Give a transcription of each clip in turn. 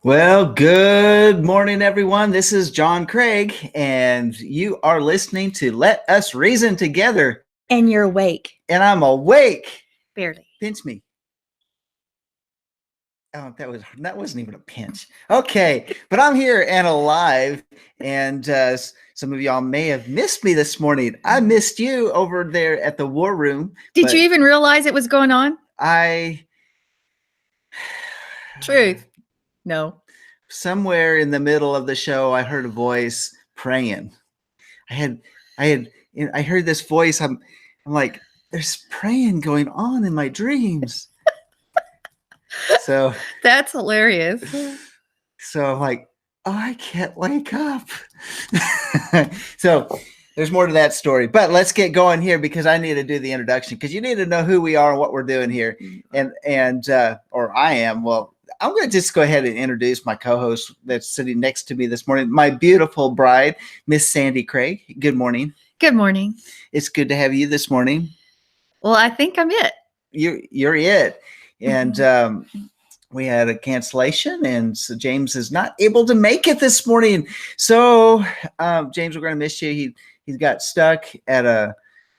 Well, good morning, everyone. This is John Craig, and you are listening to Let Us Reason Together. And you're awake. And I'm awake. Barely. Pinch me. Oh, that wasn't even a pinch. Okay, but I'm here and alive, and some of y'all may have missed me this morning. I missed you over there at the war room. Did you even realize it was going on? Truth. No. Somewhere in the middle of the show, I heard a voice praying. I heard this voice. I'm like, there's praying going on in my dreams. So that's hilarious. So I'm like, oh, I can't wake up. So there's more to that story, but let's get going here because I need to do the introduction because you need to know who we are and what we're doing here. Or I am. Well, I'm going to just go ahead and introduce my co-host that's sitting next to me this morning, my beautiful bride, Miss Sandi Craig. Good morning. Good morning. It's good to have you this morning. Well, I think I'm it. You're it. And we had a cancellation, and so James is not able to make it this morning. So, James, we're going to miss you. He's got stuck at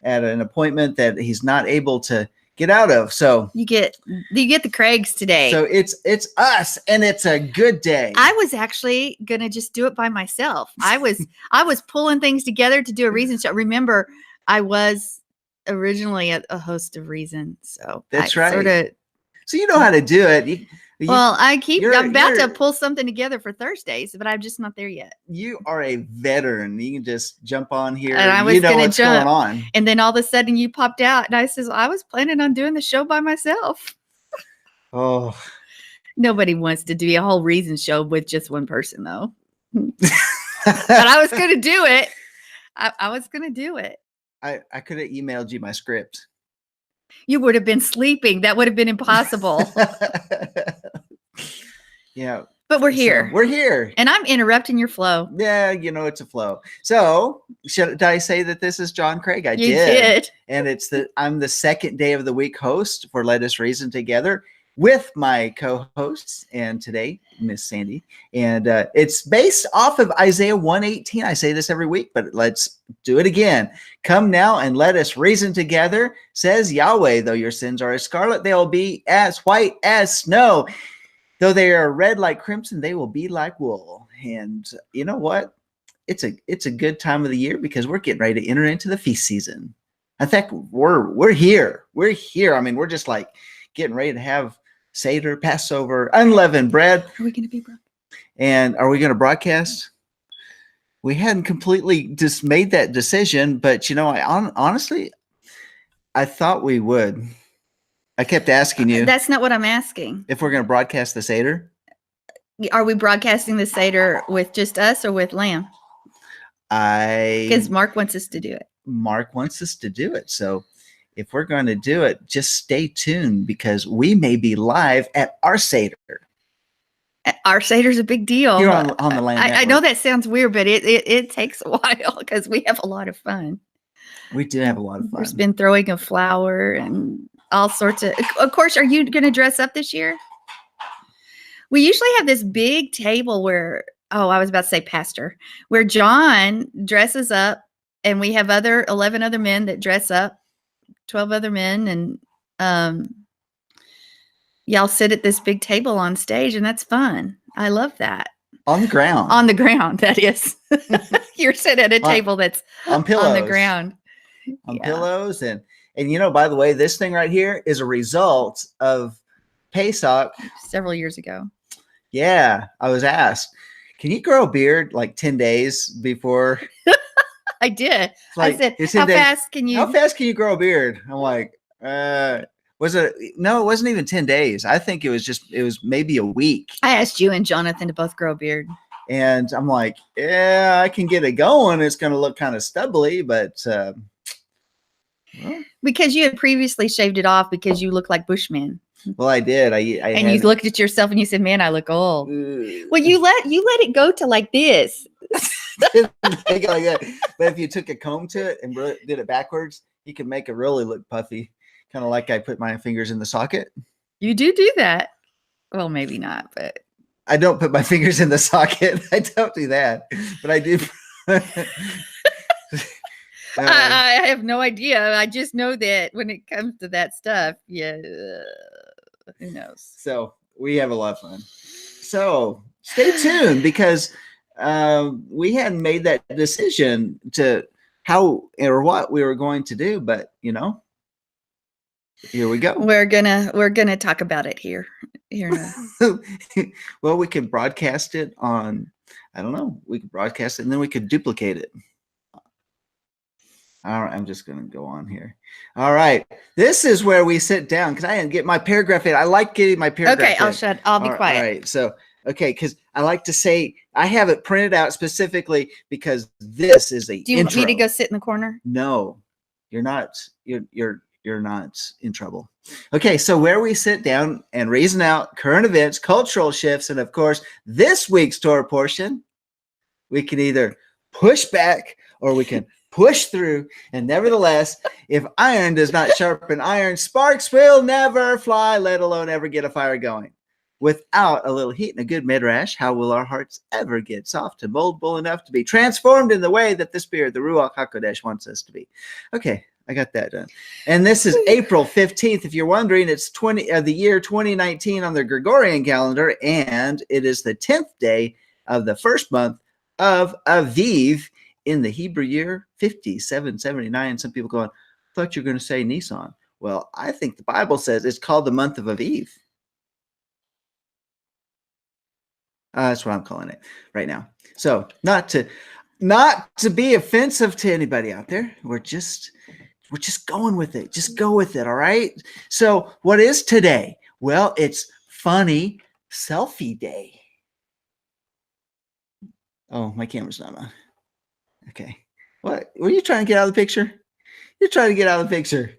an appointment that he's not able to get out of. So you get the Craigs today. So it's us, and it's a good day. I was actually gonna just do it by myself. I was pulling things together to do a Reason show. Remember, I was originally a host of Reason, so that's right. So you know how to do it. I'm about to pull something together for Thursdays, but I'm just not there yet. You are a veteran. You can just jump on here. And I was going to jump. Going on. And then all of a sudden you popped out, and I says, I was planning on doing the show by myself. Oh. Nobody wants to do a whole Reason show with just one person, though. But I was going to do it. I was going to do it. I could have emailed you my script. You would have been sleeping. That would have been impossible. Yeah. But we're here. So we're here. And I'm interrupting your flow. Yeah, it's a flow. So did I say that this is John Craig? I You did. And I'm the second day of the week host for Let Us Reason Together with my co-hosts, and today, Miss Sandi. And it's based off of Isaiah 1:18. I say this every week, but let's do it again. Come now and let us reason together, says Yahweh. Though your sins are as scarlet, they will be as white as snow. Though they are red like crimson, they will be like wool. And you know what? It's a good time of the year because we're getting ready to enter into the feast season. I think we're here. We're here. I mean, we're just like getting ready to have Seder, Passover, unleavened bread. Are we going to be broadcast? And are we going to broadcast? We hadn't completely just made that decision, but honestly, I thought we would. I kept asking you. That's not what I'm asking. If we're going to broadcast the Seder? Are we broadcasting the Seder with just us or with Lamb? Because Mark wants us to do it. Mark wants us to do it. So if we're going to do it, just stay tuned because we may be live at our Seder. Our Seder's a big deal. You're on the land. I know that sounds weird, but it takes a while because we have a lot of fun. We do have a lot of fun. There's been throwing of flour and all sorts of course, are you going to dress up this year? We usually have this big table where, I was about to say pastor, where John dresses up, and we have 11 other men that dress up, 12 other men, and y'all sit at this big table on stage, and that's fun. I love that. On the ground. On the ground, that is. You're sitting at a table that's on pillows. On the ground. On pillows. And by the way, this thing right here is a result of Pesach. Several years ago. Yeah. I was asked, can you grow a beard like 10 days before? I did. I said, how fast can you grow a beard? I'm like, was it? No, it wasn't even 10 days. I think it was maybe a week. I asked you and Jonathan to both grow a beard. And I'm like, yeah, I can get it going. It's going to look kind of stubbly, but. Because you had previously shaved it off because you look like Bushman. Well, I did. You looked at yourself and you said, "Man, I look old." Well, you let it go to like this. Like that. But if you took a comb to it and did it backwards, you could make it really look puffy, kind of like I put my fingers in the socket. You do that. Well, maybe not, but I don't put my fingers in the socket. I don't do that, but I do. I have no idea. I just know that when it comes to that stuff, yeah, who knows? So we have a lot of fun. So stay tuned because we hadn't made that decision to how or what we were going to do, but here we go. We're gonna talk about it here. Well, we could broadcast it on. I don't know. We could broadcast it and then we could duplicate it. All right, I'm just going to go on here. All right, this is where we sit down because I didn't get my paragraph in. I like getting my paragraph. Okay, I'll be quiet. All right, so because I like to say I have it printed out specifically because this is a. Do you want me to go sit in the corner? No, you're not. You're not in trouble. Okay, so where we sit down and reason out current events, cultural shifts, and of course this week's Torah portion, we can either push back or we can push through. And nevertheless, if iron does not sharpen iron, sparks will never fly, let alone ever get a fire going. Without a little heat and a good midrash, how will our hearts ever get soft and moldable enough to be transformed in the way that the Spirit, the Ruach HaKodesh, wants us to be? Okay, I got that done. And this is April 15th. If you're wondering, it's the year 2019 on the Gregorian calendar, and it is the 10th day of the first month of Aviv in the Hebrew year 5779. Some people going, I thought you were going to say Nisan. Well, I think the Bible says it's called the month of Aviv. That's what I'm calling it right now. So not to be offensive to anybody out there. We're just going with it. Just go with it. All right. So what is today? Well, it's funny selfie day. Oh, my camera's not on. Okay. What? Were you trying to get out of the picture? You're trying to get out of the picture.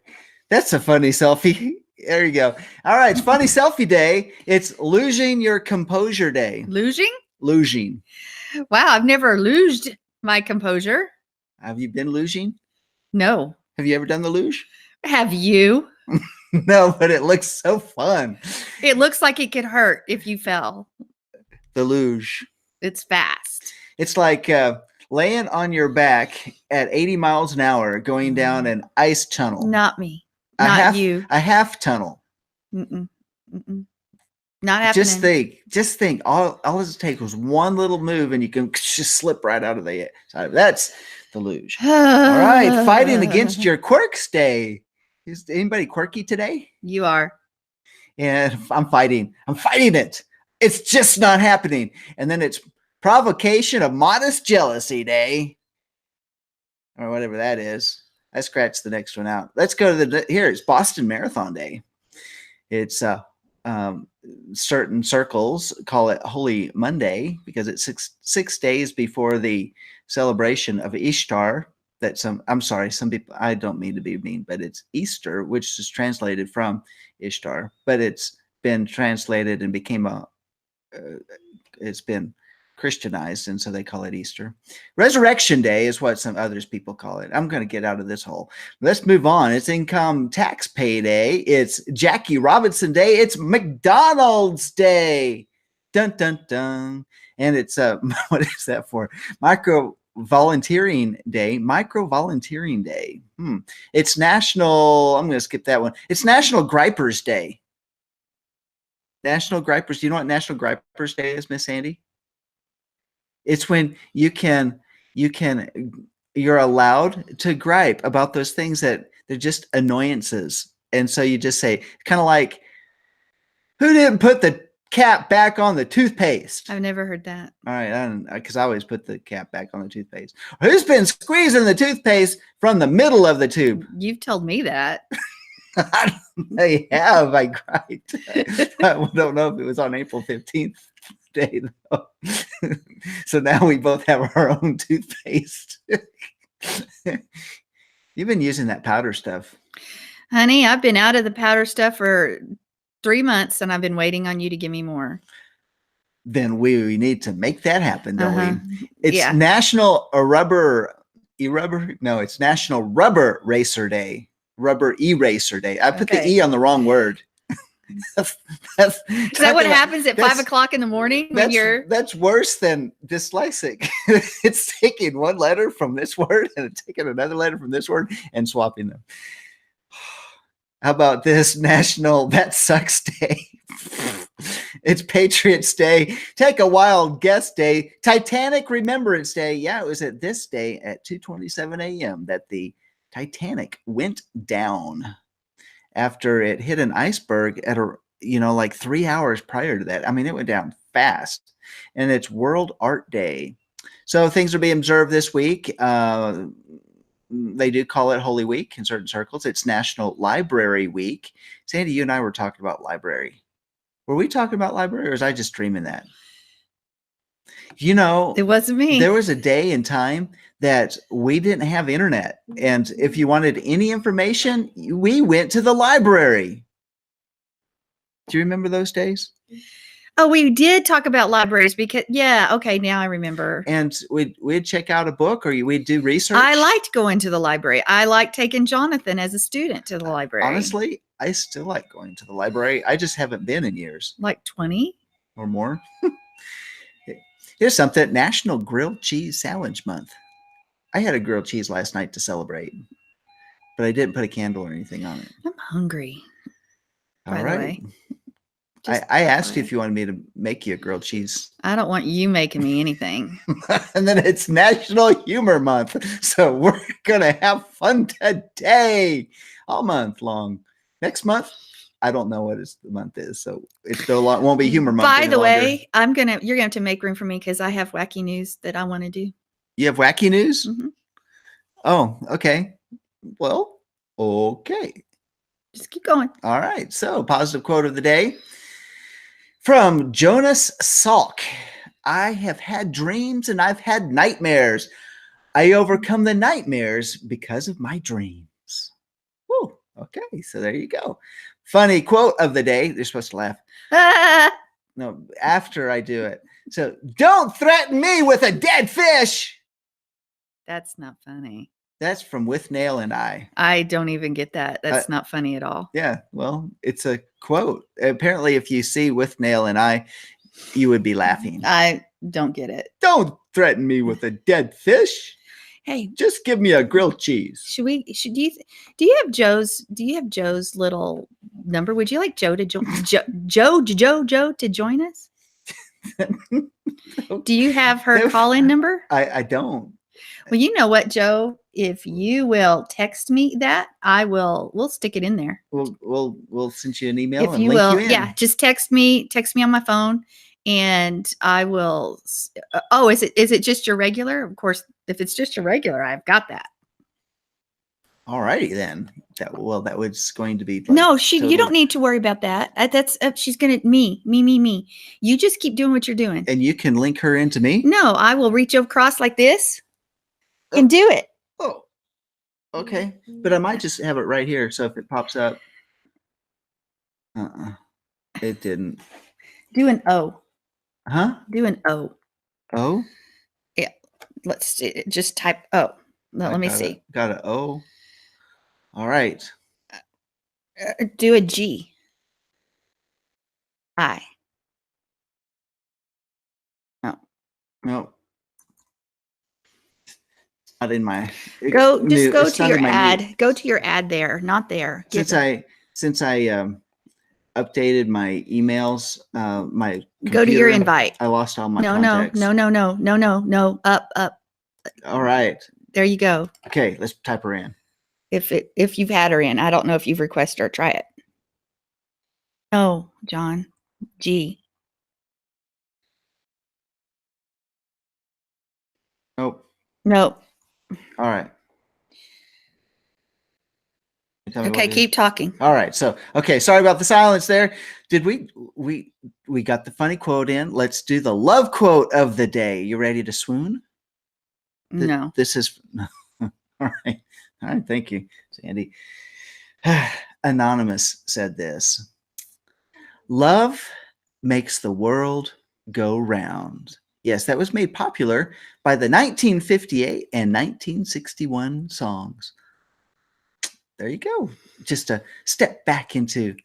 That's a funny selfie. There you go. All right. It's funny selfie day. It's losing your composure day. Losing? Losing. Wow. I've never losed my composure. Have you been losing? No. Have you ever done the luge? Have you? No, but it looks so fun. It looks like it could hurt if you fell. The luge. It's fast. It's like laying on your back at 80 miles an hour going down an ice tunnel. Not me. Not you. A half tunnel. Mm-mm. Mm-mm. Not happening. Just think. All it takes was one little move and you can just slip right out of the side. That's the luge. All right. Fighting against your quirks day. Is anybody quirky today? You are. And I'm fighting it. It's just not happening. And then it's provocation of modest jealousy day. Or whatever that is. I scratched the next one out. Let's go to it's Boston Marathon Day. It's certain circles call it Holy Monday because it's six days before the celebration of Ishtar. Some people, I don't mean to be mean, but it's Easter, which is translated from Ishtar, but it's been translated and it's been Christianized, and so they call it Easter. Resurrection Day is what some others people call it. I'm going to get out of this hole. Let's move on. It's Income Tax Payday. It's Jackie Robinson Day. It's McDonald's Day. Dun, dun, dun. And it's, what is that for? Micro Volunteering Day. It's National, I'm going to skip that one. It's National Gripers Day. National Gripers. Do you know what National Gripers Day is, Miss Sandi? It's when you're allowed to gripe about those things that they're just annoyances. And so you just say, kind of like, who didn't put the cap back on the toothpaste? I've never heard that. All right. Because I always put the cap back on the toothpaste. Who's been squeezing the toothpaste from the middle of the tube? You've told me that. They have. I griped. I don't know if it was on April 15th. Day though. So now we both have our own toothpaste. You've been using that powder stuff. Honey, I've been out of the powder stuff for 3 months and I've been waiting on you to give me more. Then we need to make that happen, don't we? It's National it's National Rubber Racer Day. Rubber Eraser Day. I put the E on the wrong word. Is that what happens at 5 o'clock in the morning when you're? That's worse than dyslexic. It's taking one letter from this word and taking another letter from this word and swapping them. How about this National That Sucks Day? It's Patriots Day. Take a Wild Guess Day. Titanic Remembrance Day. Yeah, it was at this day at 2:27 a.m. that the Titanic went down after it hit an iceberg at like 3 hours prior to that. I mean, it went down fast. And it's World Art Day. So things are being observed this week. They do call it Holy Week in certain circles. It's National Library Week. Sandy, you and I were talking about library. Were we talking about library, or was I just dreaming that? It wasn't me. There was a day and time that we didn't have internet. And if you wanted any information, we went to the library. Do you remember those days? Oh, we did talk about libraries because, okay, now I remember. And we'd check out a book, or we'd do research. I liked going to the library. I liked taking Jonathan as a student to the library. Honestly, I still like going to the library. I just haven't been in years. Like 20? Or more. Here's something. National Grilled Cheese Sandwich Month. I had a grilled cheese last night to celebrate, but I didn't put a candle or anything on it. I'm hungry. All right. I asked you if you wanted me to make you a grilled cheese. I don't want you making me anything. And then it's National Humor Month. So we're going to have fun today all month long. Next month, I don't know what the month is. So it won't be Humor Month. By the way, you're going to have to make room for me because I have wacky news that I want to do. You have wacky news? Mm-hmm. Oh, okay. Well, okay. Just keep going. All right. So, positive quote of the day from Jonas Salk. I have had dreams and I've had nightmares. I overcome the nightmares because of my dreams. Woo. Okay. So there you go. Funny quote of the day. You're supposed to laugh. No, after I do it. So, don't threaten me with a dead fish. That's not funny. That's from With Nail and I. I don't even get that. That's not funny at all. Yeah, well, it's a quote. Apparently, if you see With Nail and I, you would be laughing. I don't get it. Don't threaten me with a dead fish. Hey, just give me a grilled cheese. Do you have Joe's little number? Would you like Joe to join Joe to join us? Do you have her call-in number? I don't. Well, you know what, Joe? If you will text me that, we'll stick it in there. We'll send you an email. If you will, yeah, just text me on my phone, and I will. Oh, is it just your regular? Of course, if it's just your regular, I've got that. All righty then. That was going to be. No, you don't need to worry about that. That's she's gonna me. You just keep doing what you're doing, and you can link her into me. No, I will reach across like this and do it. Oh, okay. But I might just have it right here. So if it pops up. It didn't. Do an O. Huh? Do an O. O? Yeah. Let's just type O. Let me see. Got an O. All right. Do a G. I. No. Not in my go to your ad. Go to your ad there, not there. Since I updated my emails, my computer, go to your invite. I lost all my contacts. No. Up. All right. There you go. Okay, let's type her in. If you've had her in, I don't know if you've requested her. Try it. Oh, John. G. Nope. All right. Okay, keep talking. All right. So, okay, sorry about the silence there. Did we got the funny quote in? Let's do the love quote of the day. You ready to swoon? No. This is all right. All right, thank you, Sandy. Anonymous said this. Love makes the world go round. Yes, that was made popular by the 1958 and 1961 songs. There you go. Just a step back into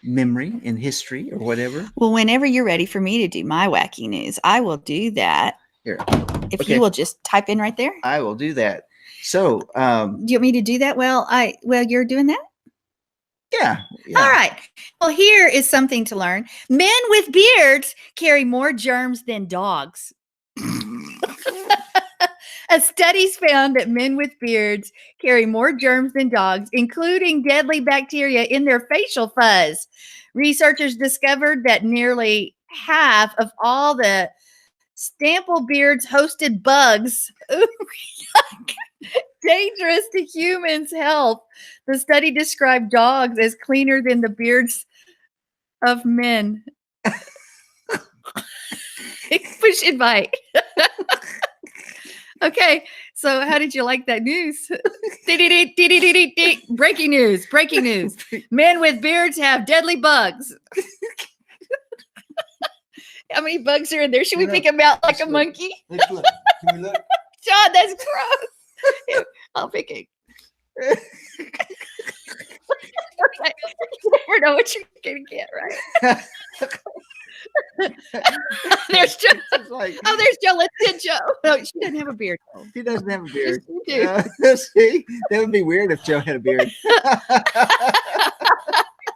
memory in history or whatever? Well, whenever you're ready for me to do my wacky news, I will do that. Here. If you will just type in right there. I will do that. So, do you want me to do that? Well, you're doing that? Yeah. All right. Well, here is something to learn. Men with beards carry more germs than dogs. A study's found that men with beards carry more germs than dogs, including deadly bacteria in their facial fuzz. Researchers discovered that nearly half of all the Stample beards hosted bugs dangerous to humans' health. The study described dogs as cleaner than the beards of men. Push invite. Okay, so how did you like that news? Breaking news. Breaking news. Men with beards have deadly bugs. How many bugs are in there? Should we pick them out like a monkey? Let's look. Can we look? John, that's gross. I'll pick it. You never know what you're going to get, right? There's Joe. There's Joe. Let's get Joe. No, she doesn't have a beard. She doesn't have a beard. Yes, see, that would be weird if Joe had a beard.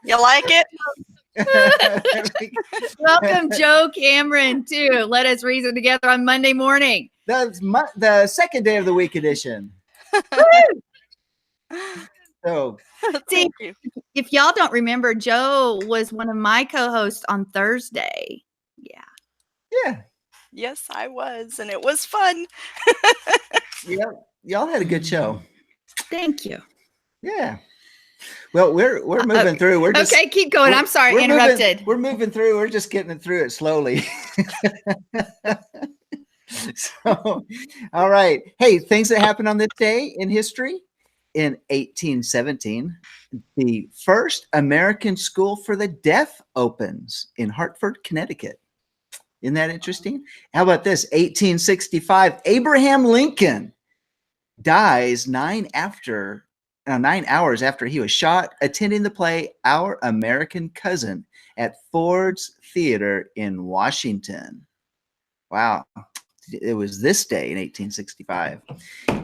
You like it? Welcome, Joe Cameron, to Let Us Reason Together on Monday morning. That's the second day of the week edition. So, see, if y'all don't remember, Joe was one of my co-hosts on Thursday. Yeah. Yes, I was, and it was fun. Yeah, y'all had a good show. Thank you. Yeah. Well, we're moving through. We're just okay. Keep going. I'm sorry, interrupted. We're moving through. We're just getting through it slowly. So, all right. Hey, things that happened on this day in history. In 1817, the first American school for the deaf opens in Hartford, Connecticut. Isn't that interesting? How about this? 1865, Abraham Lincoln dies 9 hours after he was shot attending the play Our American Cousin at Ford's Theater in Washington. Wow. It was this day in 1865.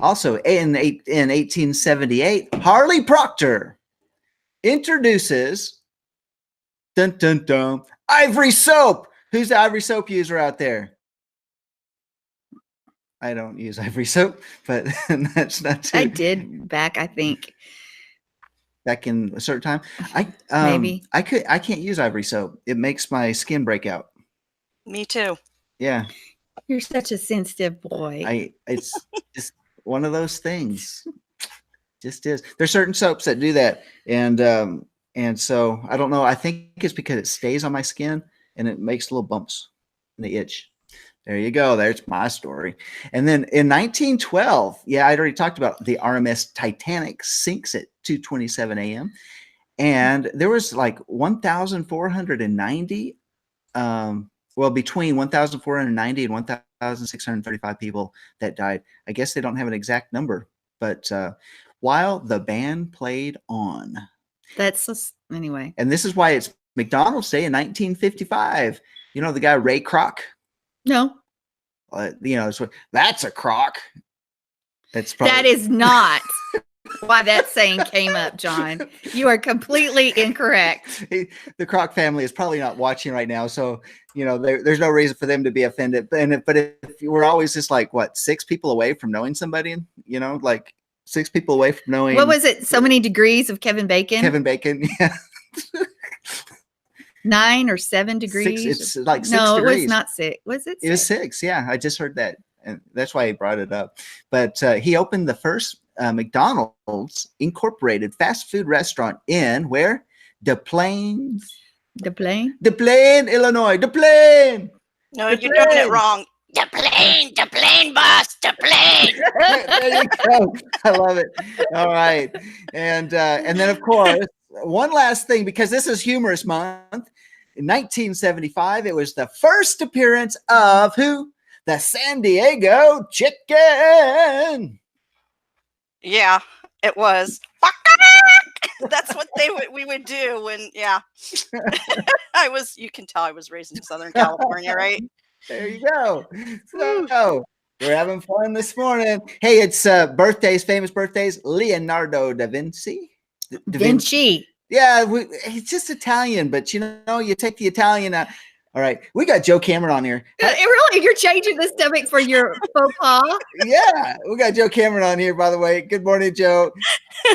Also, in 1878, Harley Procter introduces ivory soap. Who's the ivory soap user out there? I don't use ivory soap, but that's not too. I did back, I think. Back in a certain time. Maybe. I can't use ivory soap. It makes my skin break out. Me too. Yeah. You're such a sensitive boy. It's just one of those things. Just is. There's certain soaps that do that. And so I don't know. I think it's because it stays on my skin and it makes little bumps and they itch. There you go. There's my story. And then in 1912, I'd already talked about the RMS Titanic sinks at 2:27 a.m. And there was like 1,490 between 1,490 and 1,635 people that died. I guess they don't have an exact number, but while the band played on. That's just, anyway. And this is why it's McDonald's Day in 1955. You know the guy Ray Kroc? No. That's a crock. That is not why that saying came up, John. You are completely incorrect. The Kroc family is probably not watching right now, so there's no reason for them to be offended. But if we're always just like 6 people away from knowing somebody, like 6 people away from knowing. What was it? So many degrees of Kevin Bacon. Kevin Bacon, yeah. 9 or 7 degrees. 6, it's like 6 no, degrees. It was not 6. Was it 6? It was 6. Yeah, I just heard that, and that's why he brought it up. But he opened the first McDonald's Incorporated fast food restaurant in where? Des Plaines, Illinois. Des Plaines. No, you're doing it wrong. Des Plaines, boss. Des Plaines. There you go. I love it. All right, and then of course one last thing, because this is Humorous Month. In 1975, it was the first appearance of who? The San Diego Chicken. Yeah, it was. That's what we would do when, yeah. You can tell I was raised in Southern California, right? There you go. So we're having fun this morning. Hey, it's birthdays, famous birthdays. Leonardo da Vinci. Vinci. Yeah, he's just Italian, but you take the Italian out. All right, we got Joe Cameron on here. Really, you're changing the stomach for your faux pas? Yeah, we got Joe Cameron on here, by the way. Good morning, Joe.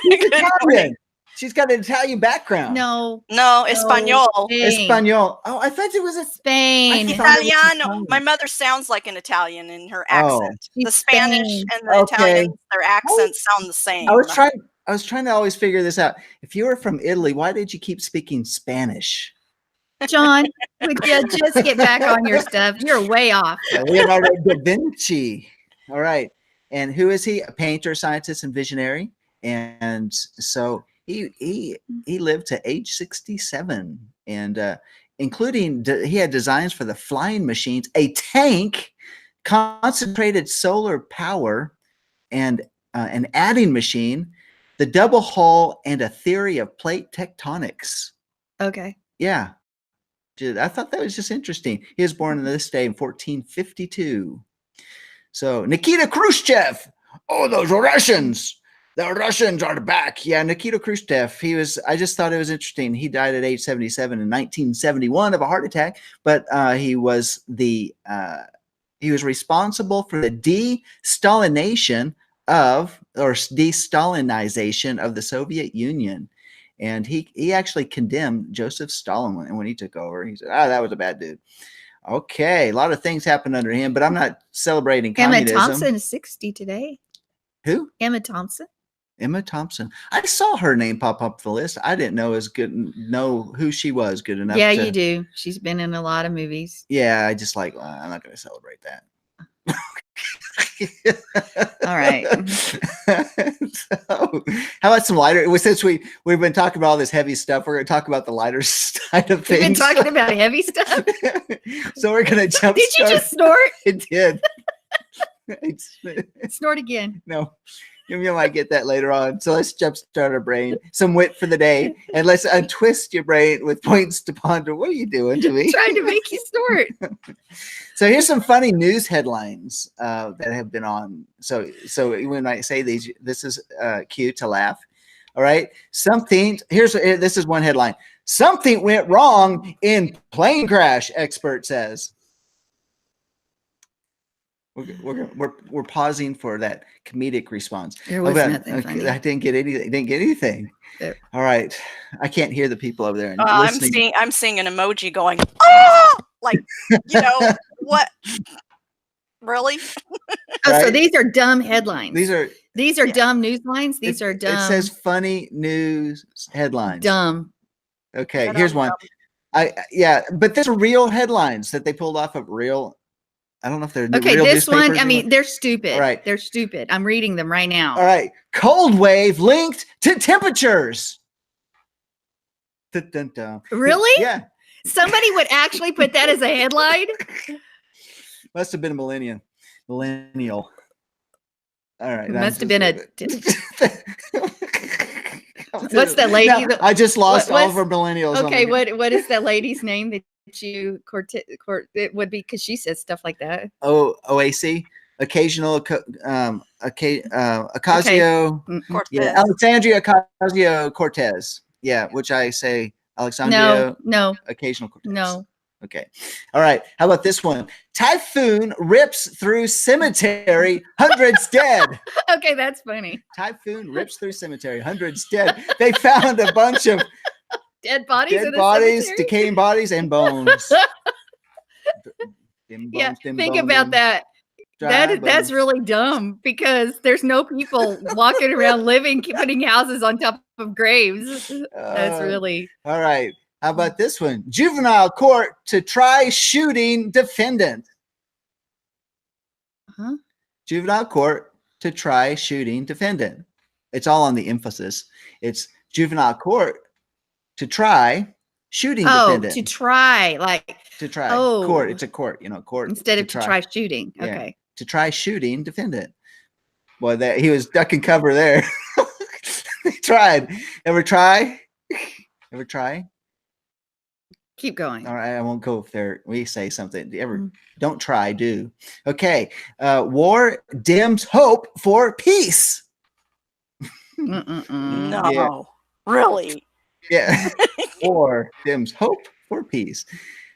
She's Italian. She's got an Italian background. No, Espanol. Espanol. Oh, I thought it was Spain. Italiano. My mother sounds like an Italian in her accent. The Spanish and the Italian, their accents sound the same. I was trying to always figure this out. If you were from Italy, why did you keep speaking Spanish? John, would you just get back on your stuff? You're way off. Leonardo da Vinci. All right. And who is he? A painter, scientist, and visionary. And so he lived to age 67, and including he had designs for the flying machines, a tank, concentrated solar power, and an adding machine, the double hull, and a theory of plate tectonics. Okay. Yeah. I thought that was just interesting. He was born on this day in 1452. So Nikita Khrushchev. Oh, those Russians. The Russians are back. Yeah, Nikita Khrushchev. I just thought it was interesting. He died at age 77 in 1971 of a heart attack, but he was responsible for the de-Stalinization of the Soviet Union. And he actually condemned Joseph Stalin when he took over. He said, that was a bad dude. Okay, a lot of things happened under him, but I'm not celebrating communism. Emma Thompson is 60 today. Who? Emma Thompson. Emma Thompson. I saw her name pop up the list. I didn't know who she was good enough. Yeah, you do. She's been in a lot of movies. Yeah, I just I'm not going to celebrate that. All right. So, how about some lighter? Since we've been talking about all this heavy stuff, we're going to talk about the lighter side of things. We've been talking about heavy stuff. So we're going to jump. Did you just snort? It did. Snort again. No. You might get that later on. So let's jumpstart our brain. Some wit for the day. And let's untwist your brain with points to ponder. What are you doing to me? Trying to make you snort. So here's some funny news headlines that have been on. So we might say this is cue to laugh. All right. This is one headline. Something went wrong in plane crash, expert says. We're pausing for that comedic response. There was nothing funny. I didn't get anything. There. All right, I can't hear the people over there. I'm seeing an emoji going, oh, like what? Really? Right? So these are dumb headlines. These are dumb news lines. These are dumb. It says funny news headlines. Dumb. Okay, here's one. But these are real headlines that they pulled off of real. I don't know if they're real this one, newspapers. they're stupid. All right. They're stupid. I'm reading them right now. All right. Cold wave linked to temperatures. Dun, dun, dun. Really? Yeah. Somebody would actually put that as a headline? Must have been a millennial. All right. Must have been What's that lady? No, I just lost all of our millennials. Okay, what is that lady's name that you court? It would be because she says stuff like that. Oh, OAC, occasional, Ocasio, yeah, Alexandria Ocasio-Cortez, yeah, which I say Alexandria. No, occasional Cortez. No. Okay. All right. How about this one? Typhoon rips through cemetery, hundreds dead. Okay, that's funny. Typhoon rips through cemetery, hundreds dead. They found a bunch of dead bodies, decaying bodies, and bones. Think about that. That's really dumb because there's no people walking around putting houses on top of graves. That's really all right. How about this one? Juvenile court to try shooting defendant. Huh? Juvenile court to try shooting defendant. It's all on the emphasis. It's juvenile court to try shooting defendant. To try, to try. Oh, court. It's a court, court. Instead of to try shooting. Okay. Yeah, to try shooting defendant. Well, he was duck and cover there. Tried. Ever try? Ever try? Keep going. All right, I won't go if we say something. Don't try, do. Okay. War dims hope for peace. No, Yeah. really. Yeah. War dims hope for peace.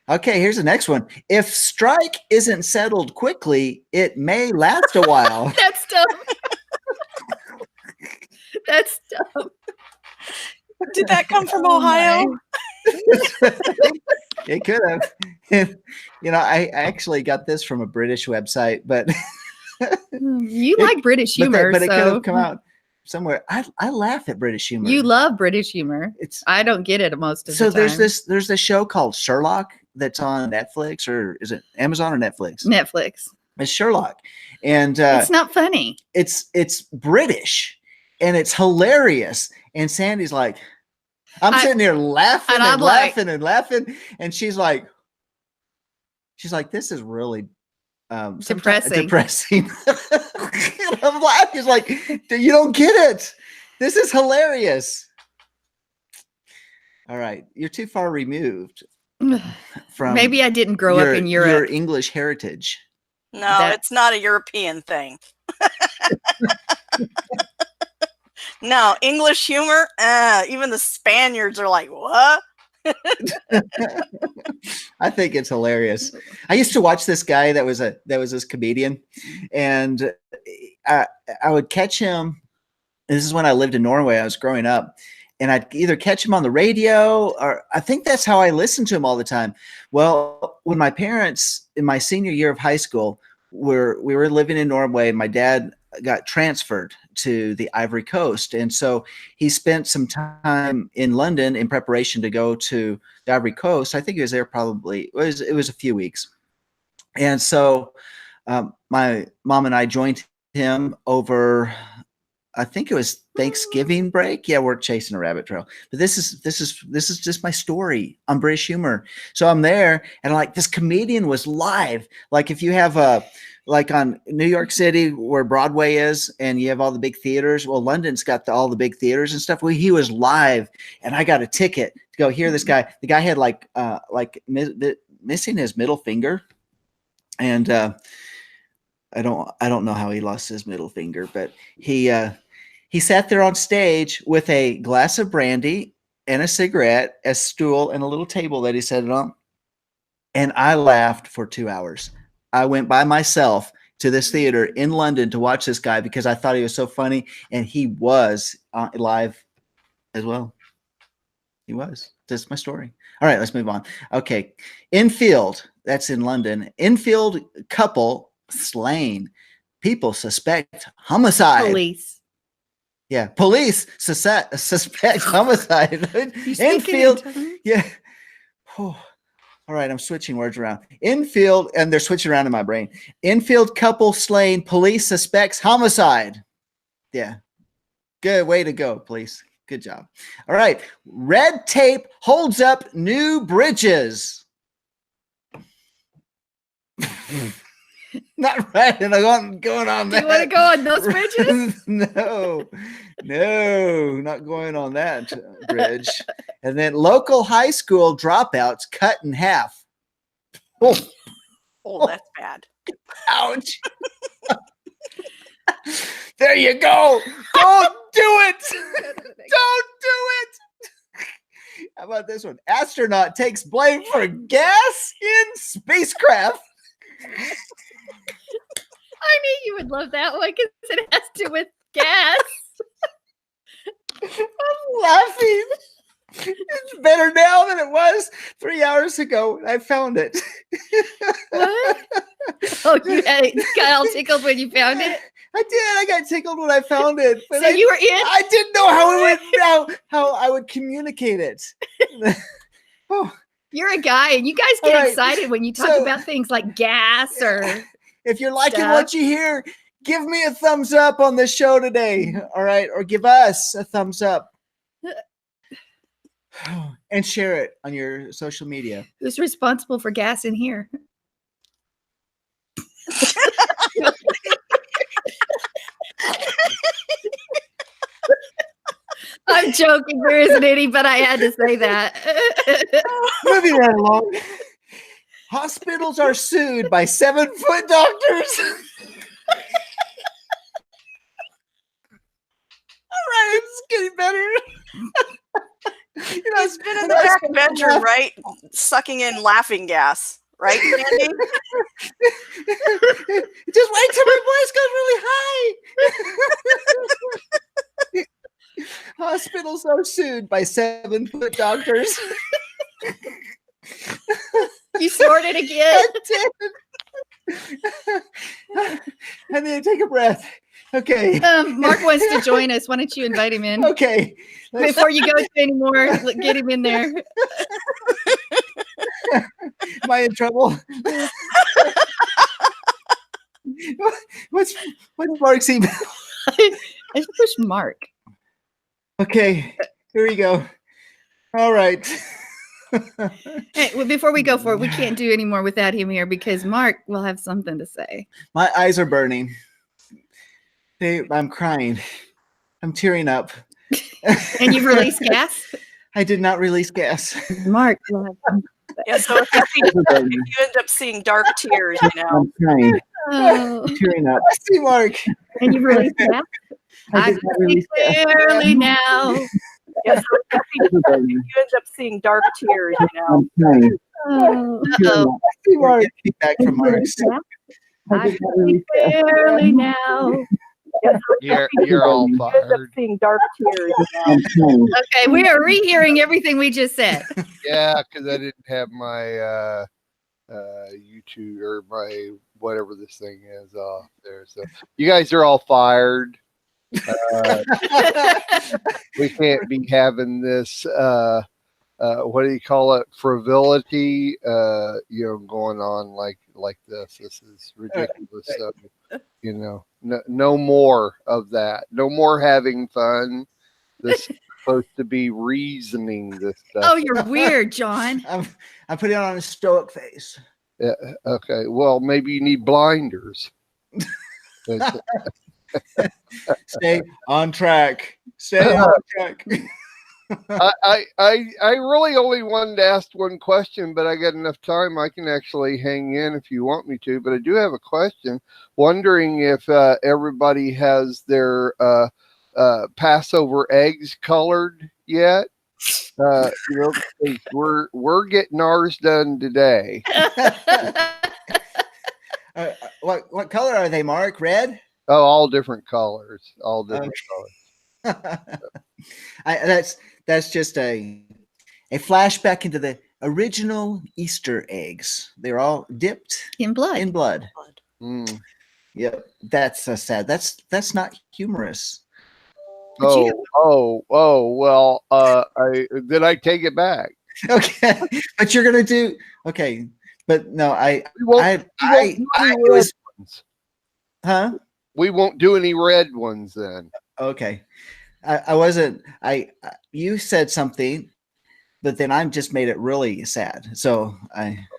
Okay, here's the next one. If strike isn't settled quickly, it may last a while. That's dumb. That's dumb. Did that come from Ohio? It could have. I actually got this from a British website, but you like British humor, but it could have come out somewhere. I laugh at British humor. You love British humor. I don't get it most of the time. So there's this show called Sherlock that's on Netflix, or is it Amazon or Netflix? Netflix. It's Sherlock, and it's not funny. It's British, and it's hilarious. And Sandy's like, I'm sitting here laughing and laughing and laughing, and she's like, this is really depressing. I'm laughing. She's like, you don't get it. This is hilarious. All right, you're too far removed from. Maybe I didn't grow up in Europe. Your English heritage. No, it's not a European thing. No, English humor, even the Spaniards are like, what? I think it's hilarious. I used to watch this guy that was this comedian, and I would catch him. This is when I lived in Norway. I was growing up, and I'd either catch him on the radio, or I think that's how I listened to him all the time. Well, when my parents, in my senior year of high school, we were living in Norway, my dad got transferred to the Ivory Coast, and so he spent some time in London in preparation to go to the Ivory Coast. I think he was there it was a few weeks, and so my mom and I joined him over, I think it was Thanksgiving break. Yeah, we're chasing a rabbit trail, but this is just my story on British humor. So I'm there, and like, this comedian was live. Like, if you have like on New York City where Broadway is, and you have all the big theaters. Well, London's got all the big theaters and stuff. Well, he was live, and I got a ticket to go hear this guy. The guy had missing his middle finger, and I don't know how he lost his middle finger, but he sat there on stage with a glass of brandy and a cigarette, a stool, and a little table that he sat it on, and I laughed for 2 hours. I went by myself to this theater in London to watch this guy because I thought he was so funny, and he was live as well. He was. That's my story. All right, let's move on. Okay. Enfield, that's in London. Enfield couple slain. People suspect homicide. Police. Yeah, police suspect homicide. Enfield. Yeah. Oh. All right, I'm switching words around. Enfield, and they're switching around in my brain. Enfield couple slain. Police suspects homicide. Yeah. Good way to go, police. Good job. All right. Red tape holds up new bridges. Not right. And I'm going on that. Do you want to go on those bridges? No, not going on that bridge. And then local high school dropouts cut in half. Oh, that's bad. Ouch. There you go. Don't do it. Don't do it. How about this one? Astronaut takes blame for gas in spacecraft. I knew you would love that one because it has to do with gas. I'm laughing. It's better now than it was 3 hours ago. I found it. What? Oh, you got all tickled when you found it? I did. I got tickled when I found it. But so you were in? I didn't know how I would communicate it. Oh. You're a guy, and you guys get excited when you talk about things like gas or. If you're liking what you hear, give me a thumbs up on this show today. All right, or give us a thumbs up. And share it on your social media. Who's responsible for gas in here? I'm joking. There isn't any, but I had to say that. Moving right along. Hospitals are sued by 7-foot doctors. All right, it's getting better. He's been in the back bedroom, right? Sucking in laughing gas. Right, Sandy? Just wait till my voice goes really high. Hospitals are sued by 7-foot doctors. You snorted again. I need to take a breath. Okay. Mark wants to join us. Why don't you invite him in? Okay. Before you go anymore, get him in there. Am I in trouble? What's Mark's email? I should push Mark. Okay, here we go. All right. Hey, well, before we go for it, we can't do any more without him here because Mark will have something to say. My eyes are burning. I'm crying. I'm tearing up. And you've released gas? I did not release gas. Mark will have something to say. Yeah, so if you end up seeing dark tears, you know. I'm crying. Oh. I'm tearing up. I see Mark. And you've released gas? I can see clearly now. Yeah, so if you end up seeing dark tears, you know. I'm crying. Oh. I see Mark. Feedback from Mark. I can see clearly now. You're all fired. Seeing dark tears, you know. Okay, we are rehearing everything we just said. Yeah, because I didn't have my YouTube or my whatever this thing is off there. So you guys are all fired. We can't be having this what do you call it, frivolity going on like this. This is ridiculous. So, no more of that. No more having fun. This is supposed to be reasoning this stuff. Oh, you're weird, John. I'm putting on a stoic face. Yeah, okay. Well, maybe you need blinders. Stay on track. Stay on track. I really only wanted to ask one question, but I got enough time. I can actually hang in if you want me to. But I do have a question. Wondering if everybody has their Passover eggs colored yet. We're getting ours done today. What color are they, Mark? Red? Oh, all different colors. All different colors. That's just a flashback into the original Easter eggs. They're all dipped in blood. Mm. Yep, that's sad. That's not humorous. Well, I take it back. Okay, but you're gonna do okay. But no, we won't do any red ones then. Okay. I wasn't. You said something, but then I just made it really sad. So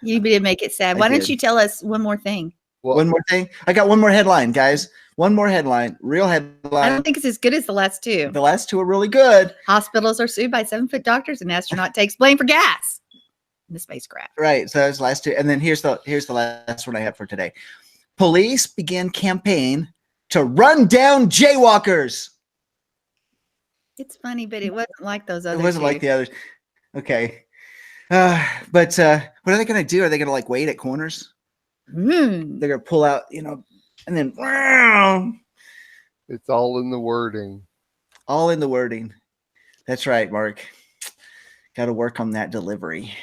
you did make it sad. Why don't you tell us one more thing? One more thing. I got one more headline, guys. One more headline. Real headline. I don't think it's as good as the last two. The last two are really good. Hospitals are sued by 7-foot doctors, and astronaut takes blame for gas in the spacecraft. Right. So that's the last two, and then here's the last one I have for today. Police begin campaign to run down jaywalkers. It's funny, but it wasn't like those others. It wasn't like the others. Okay. But what are they going to do? Are they going to wait at corners? They're going to pull out, and then. It's all in the wording. All in the wording. That's right, Mark. Got to work on that delivery.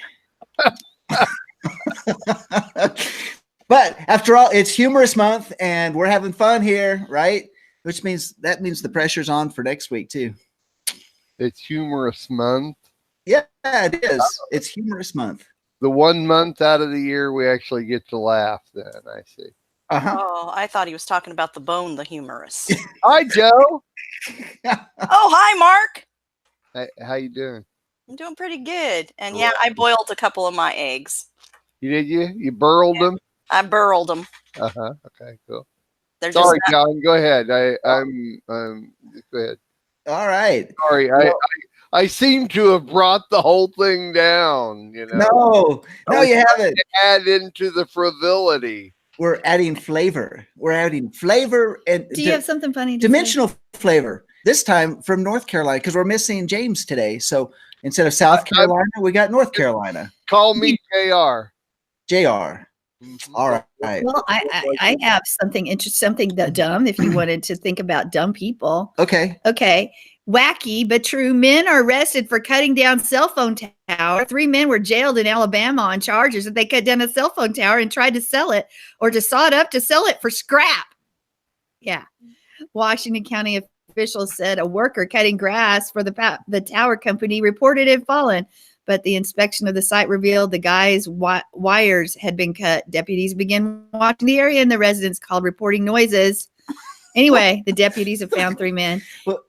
But after all, it's humorous month and we're having fun here, right? Which means the pressure's on for next week too. It's humorous month. Yeah, it is. It's humorous month. The 1 month out of the year we actually get to laugh then, I see. Uh-huh. Oh, I thought he was talking about the bone, the humorous. Hi, Joe. Oh, hi, Mark. Hey, how you doing? I'm doing pretty good. And yeah, I boiled a couple of my eggs. Did you? You burled them? I burled them. Uh-huh. Okay, cool. They're Sorry, just John. Go ahead. Go ahead. All right. Sorry, I seem to have brought the whole thing down. No, you haven't. Add into the frivolity. We're adding flavor. We're adding flavor and do you have something funny to dimensional flavor this time from North Carolina because we're missing James today. So instead of South Carolina, we got North Carolina. Call me JR. JR. All right. Well, I have something interesting, something dumb. If you wanted to think about dumb people. Okay. Wacky but true. Men are arrested for cutting down cell phone tower. 3 men were jailed in Alabama on charges that they cut down a cell phone tower and tried to sell it or to saw it up to sell it for scrap. Yeah. Washington County officials said a worker cutting grass for the tower company reported it had fallen, but the inspection of the site revealed the guy's wires had been cut. Deputies began watching the area and the residents called reporting noises. Anyway, the deputies have found 3 men. Well,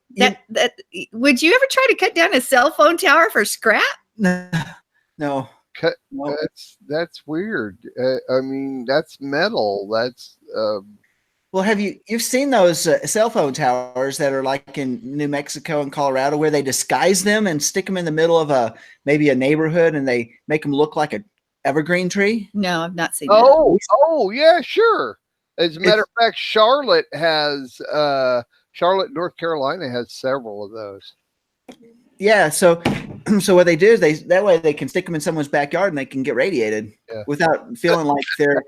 Would you ever try to cut down a cell phone tower for scrap? No. That's weird. I mean, that's metal. That's well, you've seen those cell phone towers that are like in New Mexico and Colorado where they disguise them and stick them in the middle of maybe a neighborhood and they make them look like an evergreen tree? No, I've not seen that. Oh, yeah, sure. As a matter of fact, Charlotte, North Carolina has several of those. Yeah. So what they do is that way they can stick them in someone's backyard and they can get radiated without feeling like they're.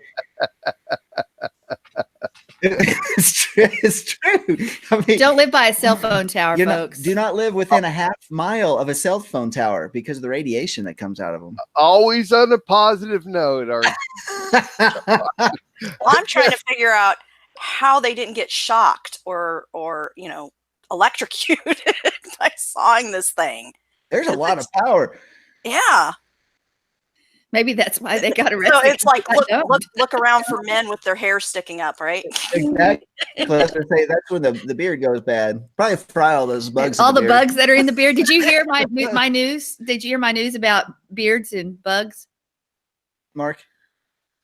It's true. I mean, don't live by a cell phone tower, folks. Do not live within a half mile of a cell phone tower because of the radiation that comes out of them. Always on a positive note, Art. Well, I'm trying to figure out how they didn't get shocked or electrocuted by sawing this thing. There's a lot of power. Yeah. Maybe that's why they got arrested. So it's like look around for men with their hair sticking up, right? Exactly. That's when the beard goes bad. Probably fry all those bugs. All the bugs that are in the beard. Did you hear my news? Did you hear my news about beards and bugs? Mark?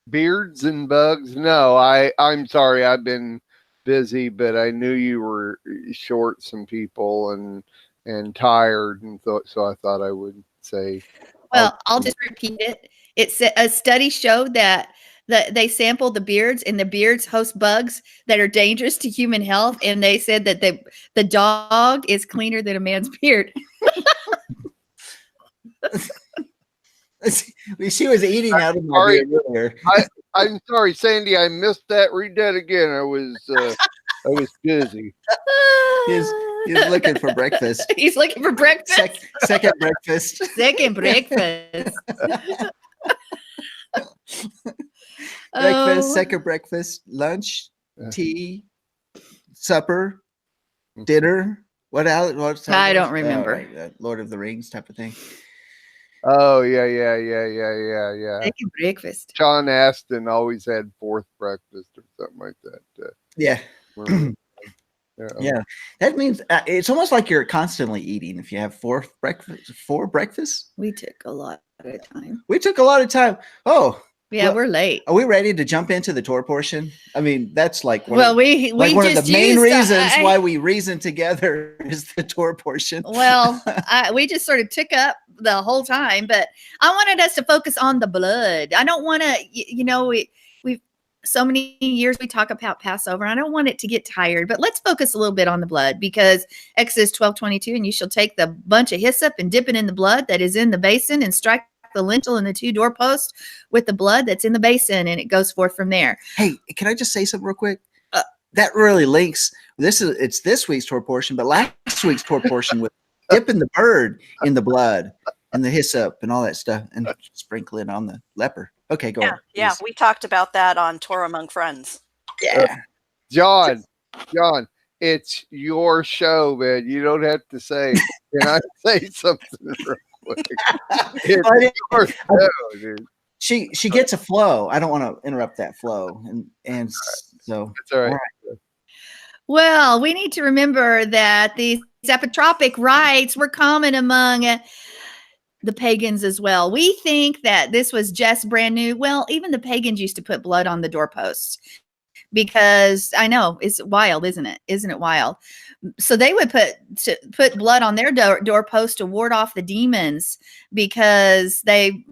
Beards and bugs? No, I'm sorry. I've been busy, but I knew you were short some people and tired, and so I thought I would say. Well, I'll just repeat it. A study showed that they sampled the beards, and the beards host bugs that are dangerous to human health. And they said that the dog is cleaner than a man's beard. She was eating out of my beard earlier. I'm sorry, Sandy. I missed that. Read that again. I was busy. He's looking for breakfast. He's looking for breakfast. Second breakfast. Second breakfast. Breakfast, second breakfast, lunch, tea, supper, dinner. What else? I don't remember. Lord of the Rings type of thing. Oh, yeah. Second breakfast. Sean Astin always had fourth breakfast or something like that. Yeah. Yeah. That means it's almost like you're constantly eating if you have four breakfasts. We took a lot of time. Oh. Yeah, we're late. Are we ready to jump into the Torah portion? I mean, that's like one of the main reasons why we reason together is the Torah portion. Well, we just sort of took up the whole time, but I wanted us to focus on the blood. I don't want to, we've so many years we talk about Passover. I don't want it to get tired, but let's focus a little bit on the blood, because Exodus 12:22, and you shall take the bunch of hyssop and dip it in the blood that is in the basin and strike the lintel and the 2 doorposts with the blood that's in the basin, and it goes forth from there. Hey, can I just say something real quick? That really links. It's this week's Torah portion, but last week's Torah portion with dipping the bird in the blood and the hyssop and all that stuff and sprinkle it on the leper. Okay, go on. Yeah, we talked about that on Torah Among Friends. Yeah. John, it's your show, man. You don't have to say. Can I say something real quick? It's your show, dude. She gets a flow. I don't want to interrupt that flow, and so that's all right. Well, we need to remember that these apotropic rites were common among the pagans as well. We think that this was just brand new. Well, even the pagans used to put blood on the doorposts. because I know it's wild, isn't it? Isn't it wild? So they would put blood on their doorpost to ward off the demons, because they,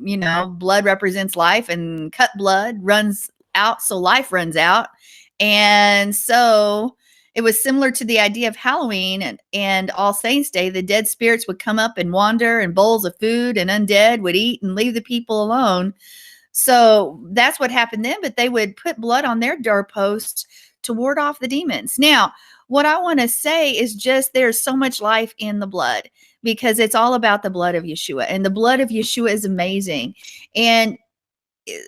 blood represents life, and cut blood runs out, so life runs out. And so it was similar to the idea of Halloween and All Saints Day. The dead spirits would come up and wander, and bowls of food and undead would eat and leave the people alone. So that's what happened then, but they would put blood on their doorposts to ward off the demons. Now, what I want to say is just there's so much life in the blood, because it's all about the blood of Yeshua, and the blood of Yeshua is amazing. And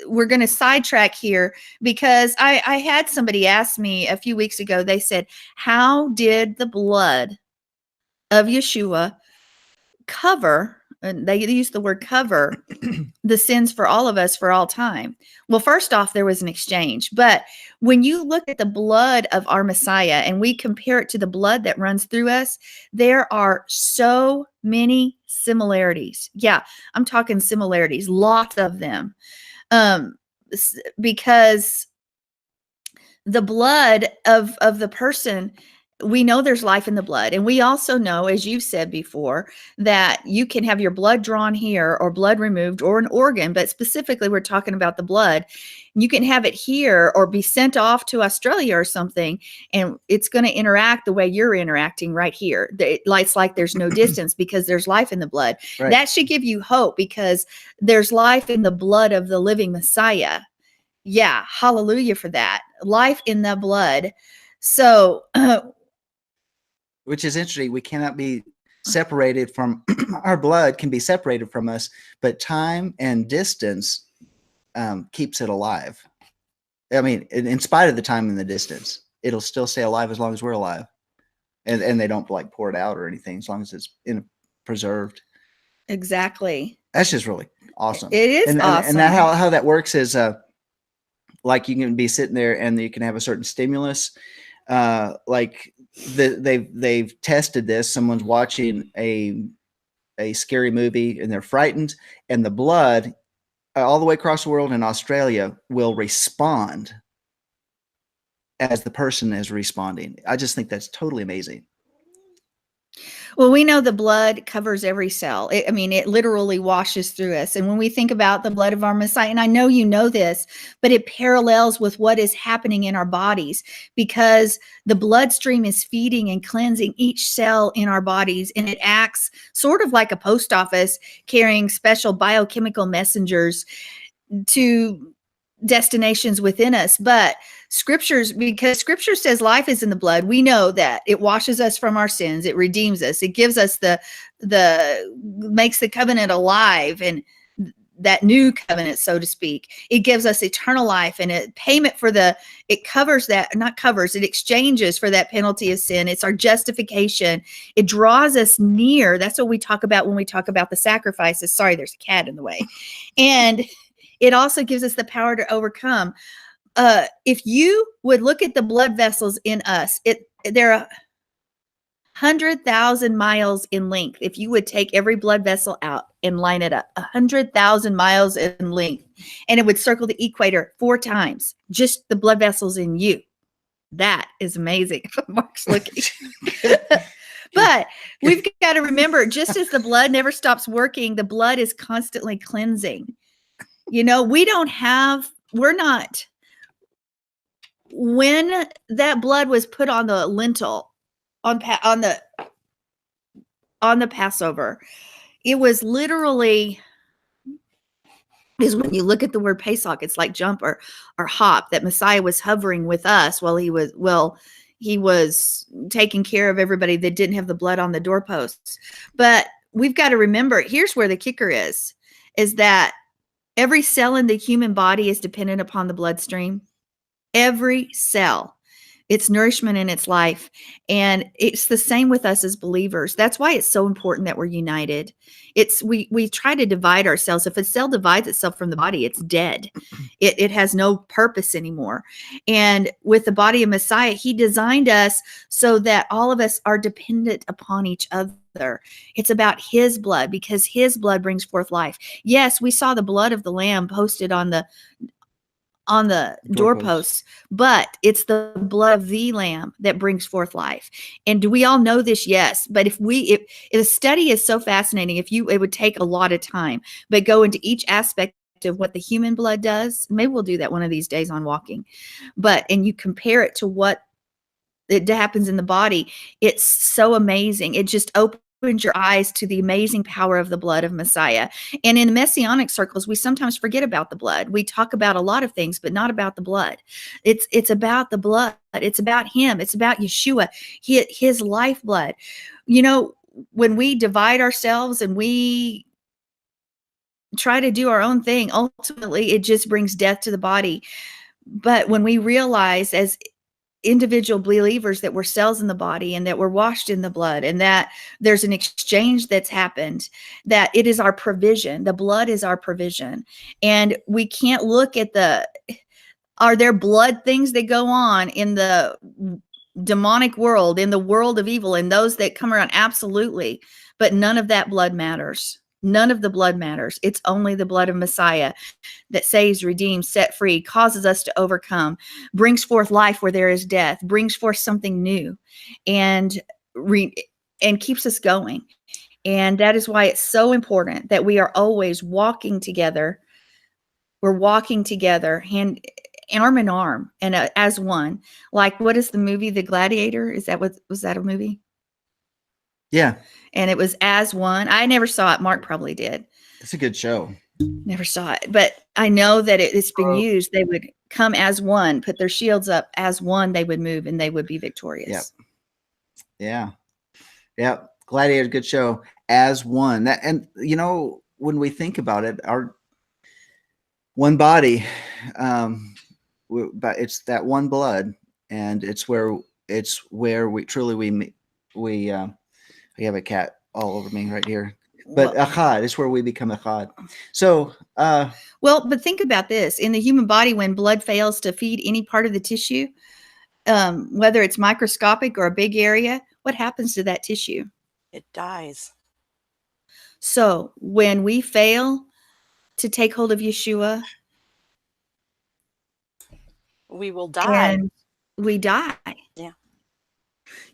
we're going to sidetrack here, because I had somebody ask me a few weeks ago. They said, how did the blood of Yeshua cover, and they used the word cover, the sins for all of us for all time? Well, first off, there was an exchange. But when you look at the blood of our Messiah and we compare it to the blood that runs through us, there are so many similarities. Yeah, I'm talking similarities, lots of them. Because the blood of the person, we know there's life in the blood. And we also know, as you've said before, that you can have your blood drawn here or blood removed or an organ, but specifically we're talking about the blood. You can have it here or be sent off to Australia or something, and it's going to interact the way you're interacting right here. It's like there's no distance, because there's life in the blood. Right. That should give you hope, because there's life in the blood of the living Messiah. Yeah, hallelujah for that. Life in the blood. So, which is interesting. We cannot be separated from our blood can be separated from us, but time and distance keeps it alive. I mean, in spite of the time and the distance, it'll still stay alive as long as we're alive, and they don't like pour it out or anything, as long as it's preserved. Exactly. That's just really awesome. It is awesome. And that how that works is like you can be sitting there and you can have a certain stimulus. Like they've tested this. Someone's watching a scary movie and they're frightened, and the blood all the way across the world in Australia will respond as the person is responding. I just think that's totally amazing. Well, we know the blood covers every cell. It literally washes through us. And when we think about the blood of our Messiah, and I know you know this, but it parallels with what is happening in our bodies, because the bloodstream is feeding and cleansing each cell in our bodies. And it acts sort of like a post office carrying special biochemical messengers to destinations within us. But because scripture says life is in the blood, we know that it washes us from our sins, it redeems us, it gives us makes the covenant alive, and that new covenant, so to speak. It gives us eternal life, and a payment for it covers that, it exchanges for that penalty of sin. It's our justification. It draws us near. That's what we talk about when we talk about the sacrifices. Sorry, there's a cat in the way. And it also gives us the power to overcome. If you would look at the blood vessels in us, they're 100,000 miles in length. If you would take every blood vessel out and line it up, 100,000 miles in length, and it would circle the equator 4 times, just the blood vessels in you. That is amazing. Mark's looking. But we've got to remember, just as the blood never stops working, the blood is constantly cleansing. When that blood was put on the lintel on the Passover, it was literally, is when you look at the word Pesach, it's like jump or hop, that Messiah was hovering with us while he was taking care of everybody that didn't have the blood on the doorposts. But we've got to remember, here's where the kicker is that every cell in the human body is dependent upon the bloodstream. Every cell, its nourishment and its life. And it's the same with us as believers. That's why it's so important that we're united. We try to divide ourselves. If a cell divides itself from the body, it's dead. It has no purpose anymore. And with the body of Messiah, he designed us so that all of us are dependent upon each other. It's about his blood, because his blood brings forth life. Yes, we saw the blood of the lamb posted on the on the doorposts, but it's the blood of the lamb that brings forth life. And do we all know this? Yes. But if the study is so fascinating, it would take a lot of time, but go into each aspect of what the human blood does. Maybe we'll do that one of these days on walking, and you compare it to what it happens in the body. It's so amazing. It just opens your eyes to the amazing power of the blood of Messiah. And in Messianic circles, we sometimes forget about the blood. We talk about a lot of things, but not about the blood. It's about the blood. It's about him. It's about Yeshua, his lifeblood. You know, when we divide ourselves and we try to do our own thing, ultimately it just brings death to the body. But when we realize as individual believers that we're cells in the body and that we're washed in the blood and that there's an exchange that's happened, that it is our provision. The blood is our provision. And we can't look at are there blood things that go on in the demonic world, in the world of evil, and those that come around? Absolutely. But none of that blood matters. None of the blood matters. It's only the blood of Messiah that saves, redeems, set free, causes us to overcome, brings forth life where there is death, brings forth something new, and keeps us going. And that is why it's so important that we are always walking together. We're walking together, arm in arm, and as one. Like, what is the movie, The Gladiator? Was that a movie? Yeah. And it was As One. I never saw it. Mark probably did. It's a good show. Never saw it, but I know that it's been used. They would come as one, put their shields up as one. They would move and they would be victorious. Yeah. Gladiator, good show. As one. And you know, when we think about it, our one body, but it's that one blood, and it's where we truly I have a cat all over me right here. But Echad is where we become Echad. So, but think about this. In the human body, when blood fails to feed any part of the tissue, whether it's microscopic or a big area, what happens to that tissue? It dies. So when we fail to take hold of Yeshua, we will die. And we die. Yeah.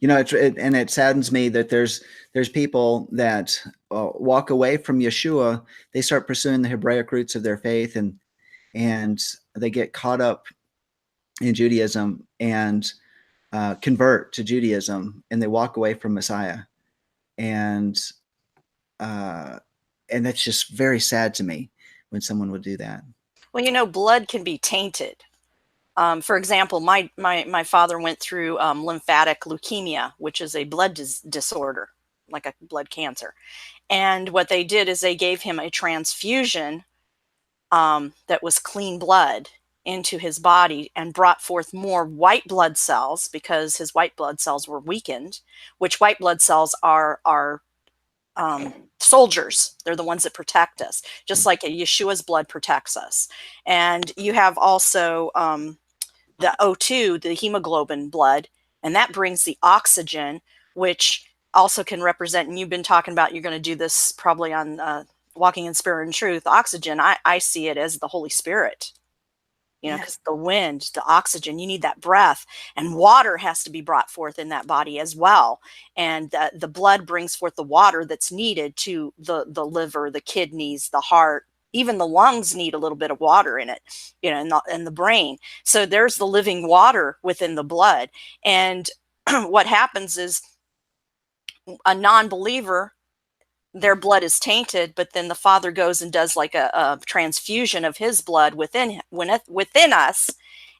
You know, it saddens me that there's people that walk away from Yeshua. They start pursuing the Hebraic roots of their faith, and they get caught up in Judaism and convert to Judaism, and they walk away from Messiah, and that's just very sad to me when someone would do that. Well, you know, blood can be tainted. For example, my father went through lymphatic leukemia, which is a blood disorder, like a blood cancer. And what they did is they gave him a transfusion that was clean blood into his body and brought forth more white blood cells because his white blood cells were weakened, which white blood cells are soldiers. They're the ones that protect us, just like Yeshua's blood protects us. And you have also the O2, the hemoglobin blood, and that brings the oxygen, which also can represent, and you've been talking about, you're going to do this probably on Walking in Spirit and Truth. Oxygen, I see it as the Holy Spirit, you know, because the wind, the oxygen, you need that breath, and water has to be brought forth in that body as well. And the blood brings forth the water that's needed to the liver, the kidneys, the heart. Even the lungs need a little bit of water in it, you know, and the brain. So there's the living water within the blood. And what happens is a non-believer, their blood is tainted, but then the Father goes and does like a transfusion of his blood within us,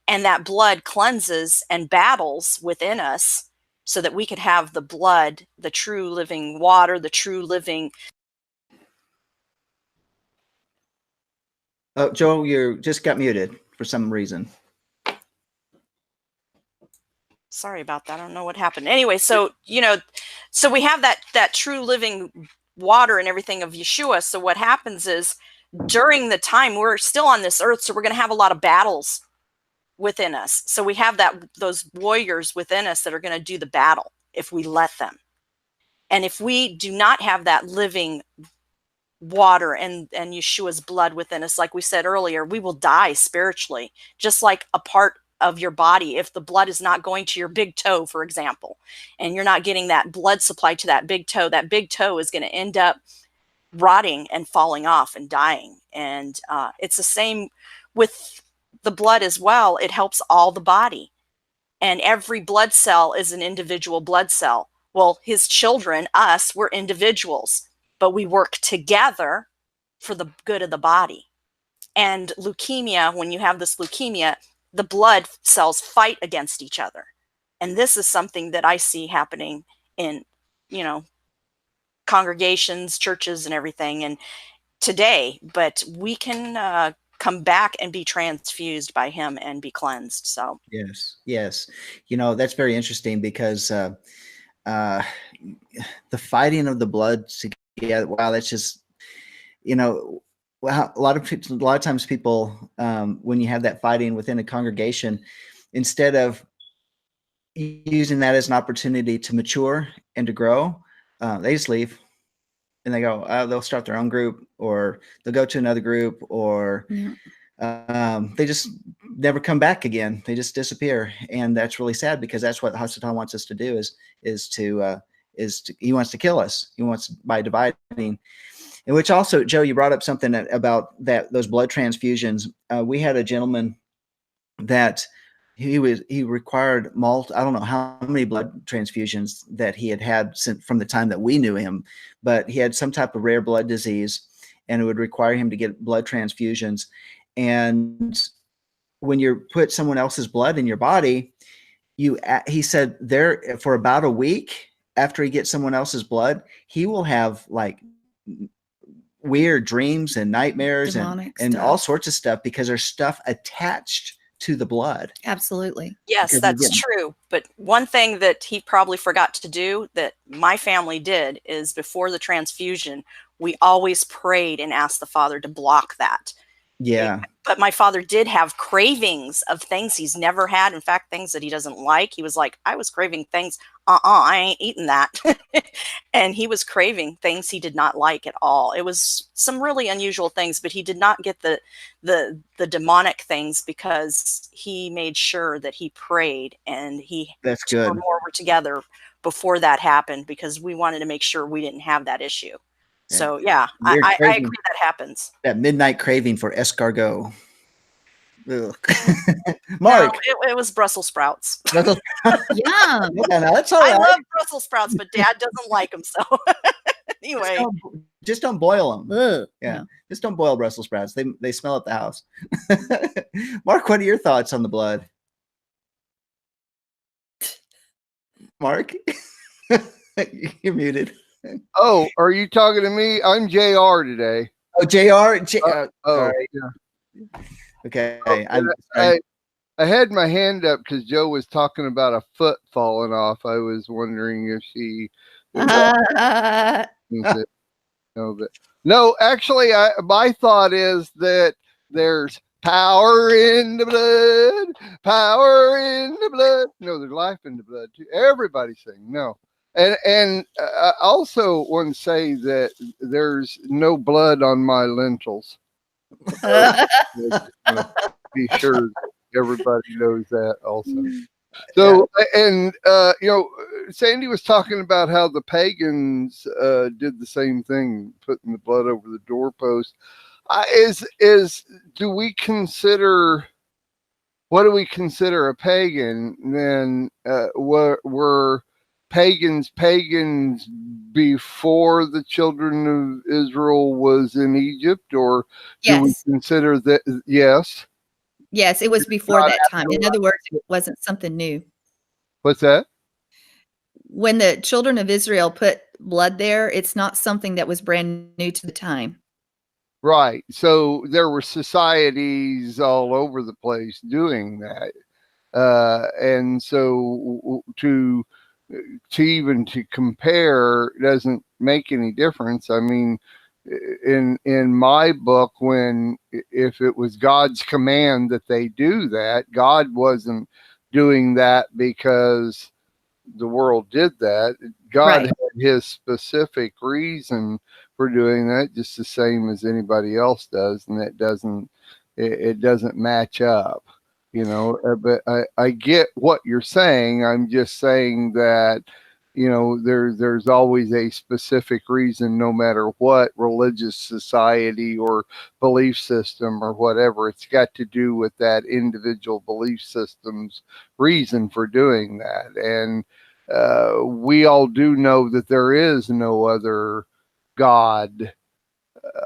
and that blood cleanses and battles within us so that we could have the blood, the true living water, the true living. Oh, Joe, you just got muted for some reason. Sorry about that. I don't know what happened. Anyway, so, you know, so we have that true living water and everything of Yeshua. So what happens is during the time we're still on this earth, so we're going to have a lot of battles within us. So we have those warriors within us that are going to do the battle if we let them. And if we do not have that living water and Yeshua's blood within us, like we said earlier, we will die spiritually, just like a part of your body. If the blood is not going to your big toe, for example, and you're not getting that blood supply to that big toe is going to end up rotting and falling off and dying. And it's the same with the blood as well. It helps all the body, and every blood cell is an individual blood cell. Well, his children, us, we're individuals, but we work together for the good of the body. And leukemia, when you have this leukemia, the blood cells fight against each other. And this is something that I see happening in, congregations, churches, and everything, and today. But we can come back and be transfused by him and be cleansed. So yes, that's very interesting, because the fighting of the blood together. Wow, that's just a lot of times people, when you have that fighting within a congregation, instead of using that as an opportunity to mature and to grow, they just leave and they go, they'll start their own group, or they'll go to another group, or they just never come back again. They just disappear. And that's really sad, because that's what Hasatan wants us to do, he wants to kill us. He wants, by dividing. In which also, Joe, you brought up something about those blood transfusions. We had a gentleman that he required I don't know how many blood transfusions that he had since from the time that we knew him, but he had some type of rare blood disease, and it would require him to get blood transfusions. And when you put someone else's blood in your body, he said there for about a week after he gets someone else's blood, he will have like weird dreams and nightmares and all sorts of stuff, because there's stuff attached to the blood. Absolutely. Yes, that's true. But one thing that he probably forgot to do that my family did is, before the transfusion, we always prayed and asked the Father to block that. Yeah. But my father did have cravings of things he's never had. In fact, things that he doesn't like. He was like, I was craving things. I ain't eating that. And he was craving things he did not like at all. It was some really unusual things, but he did not get the demonic things, because he made sure that he prayed, and that's good. More were together before that happened, because we wanted to make sure we didn't have that issue. So yeah, I agree that happens. That midnight craving for escargot. Mark, no, it was Brussels sprouts. Yeah, that's all right. I love Brussels sprouts, but Dad doesn't like them. So anyway, just don't boil them. Ugh, yeah, no. Just don't boil Brussels sprouts. They smell at the house. Mark, what are your thoughts on the blood? Mark, you're muted. Oh, are you talking to me? I'm JR today. Oh, JR. Yeah. Okay. I had my hand up because Joe was talking about a foot falling off. I was wondering if she. No, actually, my thought is that there's power in the blood, power in the blood. No, there's life in the blood too. Everybody sing. No. And I also want to say that there's no blood on my lentils. Be sure everybody knows that also. So, and Sandi was talking about how the pagans did the same thing, putting the blood over the doorpost. Do we consider, what do we consider a pagan? Then were pagans before the children of Israel was in Egypt, or do we consider that? Yes, it was before that time. In other words, it wasn't something new. What's that? When the children of Israel put blood there, it's not something that was brand new to the time. Right. So there were societies all over the place doing that, and so to compare doesn't make any difference. I mean, in my book, if it was God's command that they do that, God wasn't doing that because the world did that. God had his specific reason for doing that, just the same as anybody else does, and that doesn't match up, but I get what you're saying. I'm just saying that, there's always a specific reason, no matter what religious society or belief system or whatever. It's got to do with that individual belief system's reason for doing that. And we all do know that there is no other God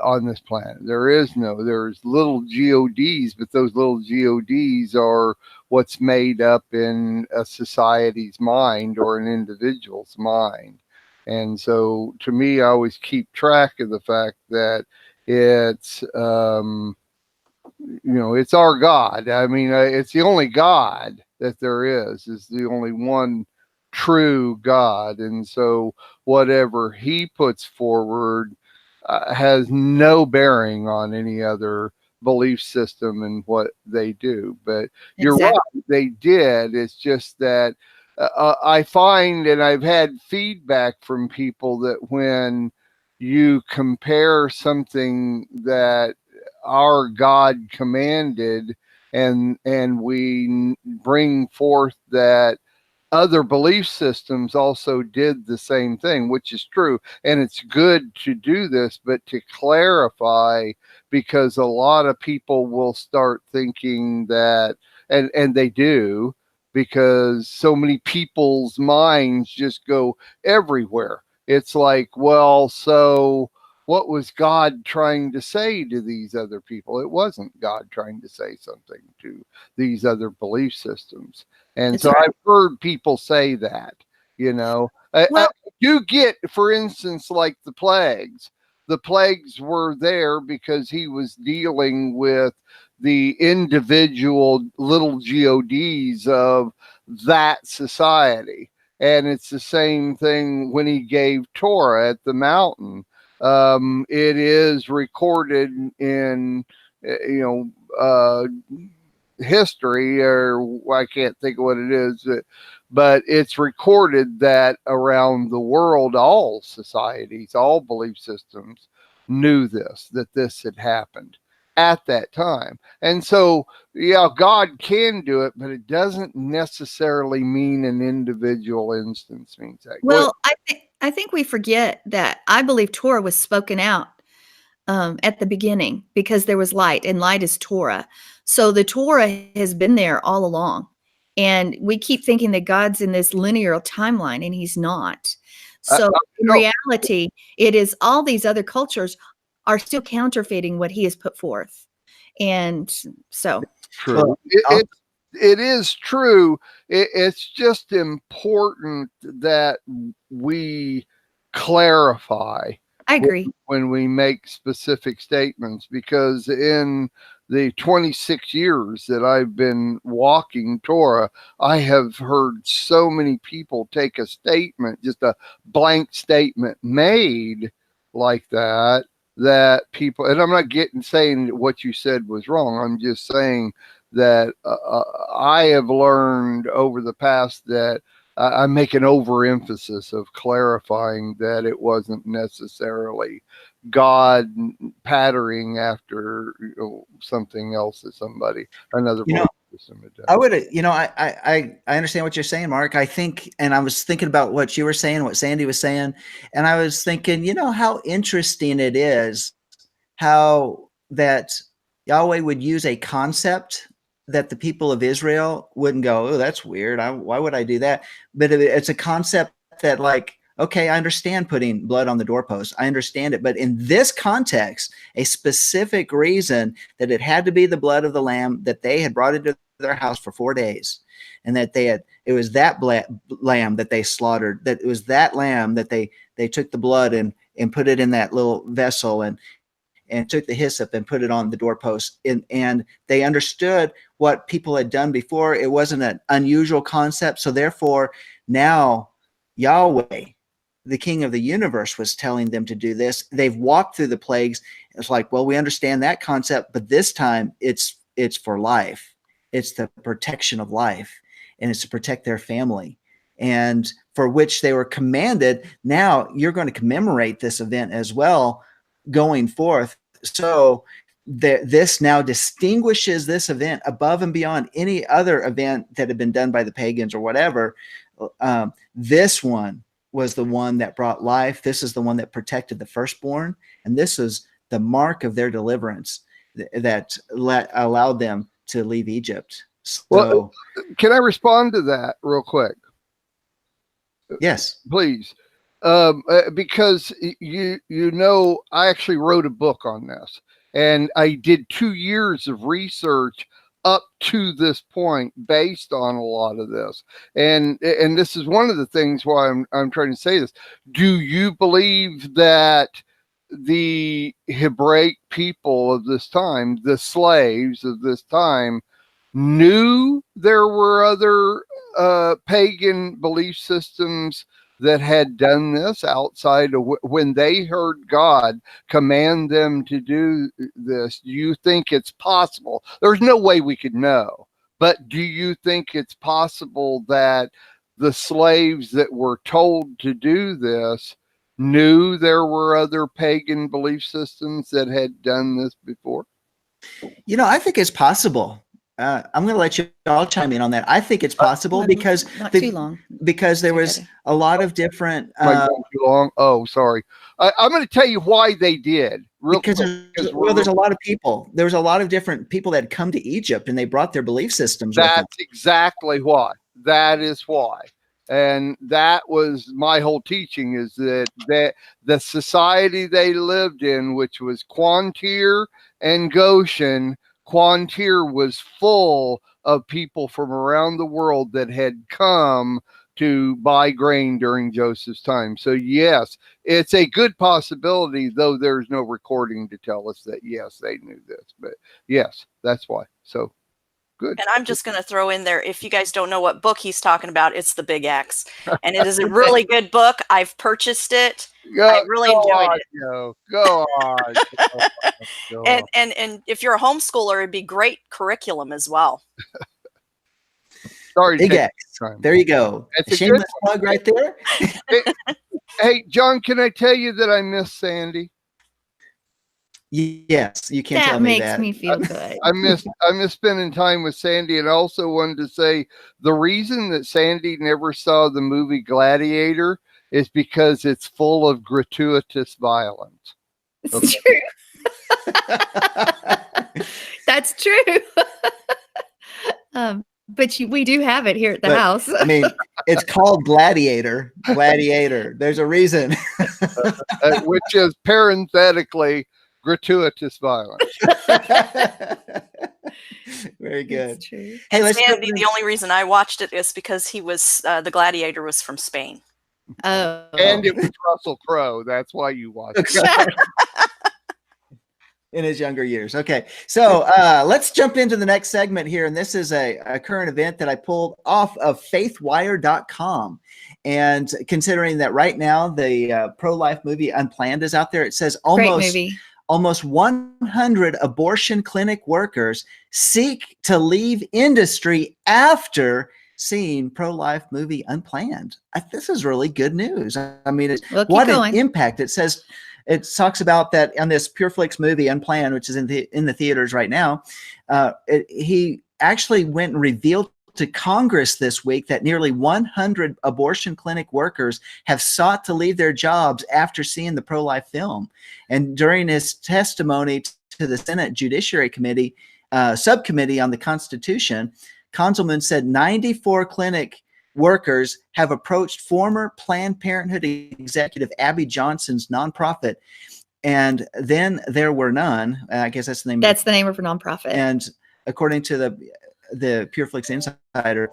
on this planet. There's little gods, but those little gods are what's made up in a society's mind or an individual's mind. And so to me, I always keep track of the fact that it's it's our God. I mean, it's the only God that there is the only one true God. And so whatever he puts forward has no bearing on any other belief system and what they do. But you're right, they did. It's just that I find, and I've had feedback from people, that when you compare something that our God commanded and we bring forth that other belief systems also did the same thing, which is true. And it's good to do this, but to clarify, because a lot of people will start thinking that, and they do, because so many people's minds just go everywhere. It's like, well, so what was God trying to say to these other people? It wasn't God trying to say something to these other belief systems. And so I've heard people say that, I do get, for instance, like the plagues. The plagues were there because he was dealing with the individual little gods of that society. And it's the same thing when he gave Torah at the mountain. It is recorded in, history, or I can't think of what it is, but it's recorded that around the world, all societies, all belief systems knew that this had happened at that time. And so, yeah, God can do it, but it doesn't necessarily mean an individual instance means that. Well, I think we forget that I believe Torah was spoken out at the beginning, because there was light, and light is Torah. So the Torah has been there all along. And we keep thinking that God's in this linear timeline, and he's not. So in reality, it is all these other cultures are still counterfeiting what he has put forth. And so true. It is true. It's just important that we clarify. I agree. When we make specific statements, because in the 26 years that I've been walking Torah, I have heard so many people take a statement, just a blank statement made like that people, and I'm not saying that what you said was wrong. I'm just saying that I have learned over the past that I make an overemphasis of clarifying that it wasn't necessarily God patterning after something else that another belief system had done. I would, I understand what you're saying, Mark. I think, and I was thinking about what you were saying, what Sandi was saying, and I was thinking, how interesting it is how that Yahweh would use a concept that the people of Israel wouldn't go, oh, that's weird. Why would I do that? But it's a concept that, like, okay, I understand putting blood on the doorpost. I understand it. But in this context, a specific reason that it had to be the blood of the lamb that they had brought into their house for 4 days. And that it was that lamb that they slaughtered, that it was that lamb that they took the blood and put it in that little vessel and took the hyssop and put it on the doorpost. And they understood what people had done before. It wasn't an unusual concept. So therefore, now Yahweh, the King of the universe, was telling them to do this. They've walked through the plagues. It's like, well, we understand that concept, but this time it's for life. It's the protection of life, and it's to protect their family. and for which they were commanded. Now you're going to commemorate this event as well going forth. So this now distinguishes this event above and beyond any other event that had been done by the pagans or whatever. This one was the one that brought life. This is the one that protected the firstborn. And this is the mark of their deliverance that allowed them to leave Egypt. So, well, can I respond to that real quick? Yes, please. Because I actually wrote a book on this, and I did 2 years of research up to this point based on a lot of this. And this is one of the things why I'm trying to say this. Do you believe that the Hebraic people of this time, the slaves of this time, knew there were other pagan belief systems that had done this outside of when they heard God command them to do this? Do you think it's possible? There's no way we could know, but do you think it's possible that the slaves that were told to do this knew there were other pagan belief systems that had done this before? I think it's possible. I'm going to let you all chime in on that. I think it's possible because not too long. Because there was a lot of different. Too long. Oh, sorry. I'm going to tell you why they did. There's a lot of people. There was a lot of different people that had come to Egypt, and they brought their belief systems. That's exactly why. That is why. And that was my whole teaching, is that the society they lived in, which was Quantir and Goshen, Quantir was full of people from around the world that had come to buy grain during Joseph's time. So yes, it's a good possibility, though there's no recording to tell us that, yes, they knew this. But yes, that's why. So good. And I'm just going to throw in there, if you guys don't know what book he's talking about, it's The Big X. And it is a really good book. I've purchased it. I really enjoyed it. Go on. And if you're a homeschooler, it'd be great curriculum as well. Sorry. Big X. There you go. That's a shameless plug right there. Hey, John, can I tell you that I miss Sandi? Yes, you can tell me that. That makes me feel good. I miss spending time with Sandi, and also wanted to say the reason that Sandi never saw the movie Gladiator is because it's full of gratuitous violence. It's true. That's true. But we do have it here at the house. I mean, it's called Gladiator. Gladiator. There's a reason. Which is parenthetically gratuitous violence. Very good. True. Hey, let's Sandi, the only reason I watched it is because he was the Gladiator was from Spain. Oh, and it was Russell Crowe. That's why you watched it. In his younger years. Okay. So let's jump into the next segment here. And this is a current event that I pulled off of faithwire.com. And considering that right now the pro-life movie Unplanned is out there, it says almost 100 abortion clinic workers seek to leave industry after seeing pro-life movie Unplanned. This is really good news. I mean, what an impact. It talks about that on this PureFlix movie Unplanned, which is in the theaters right now. He actually went and revealed to Congress this week that nearly 100 abortion clinic workers have sought to leave their jobs after seeing the pro-life film. And during his testimony to the Senate Judiciary Committee subcommittee on the Constitution, Konzelman said 94 clinic workers have approached former Planned Parenthood executive Abby Johnson's nonprofit, and then there were none. I guess that's the name. That's the name of her nonprofit. And according to the PureFlix Insider,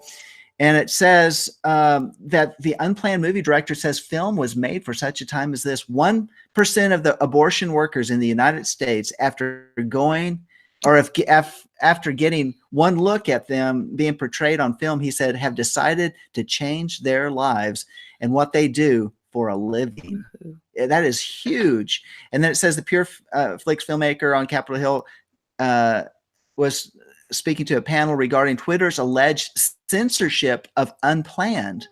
and it says that the Unplanned movie director says film was made for such a time as this. 1% of the abortion workers in the United States, after getting one look at them being portrayed on film, he said, have decided to change their lives and what they do for a living. Mm-hmm. That is huge. And then it says the PureFlix filmmaker on Capitol Hill was speaking to a panel regarding Twitter's alleged censorship of Unplanned.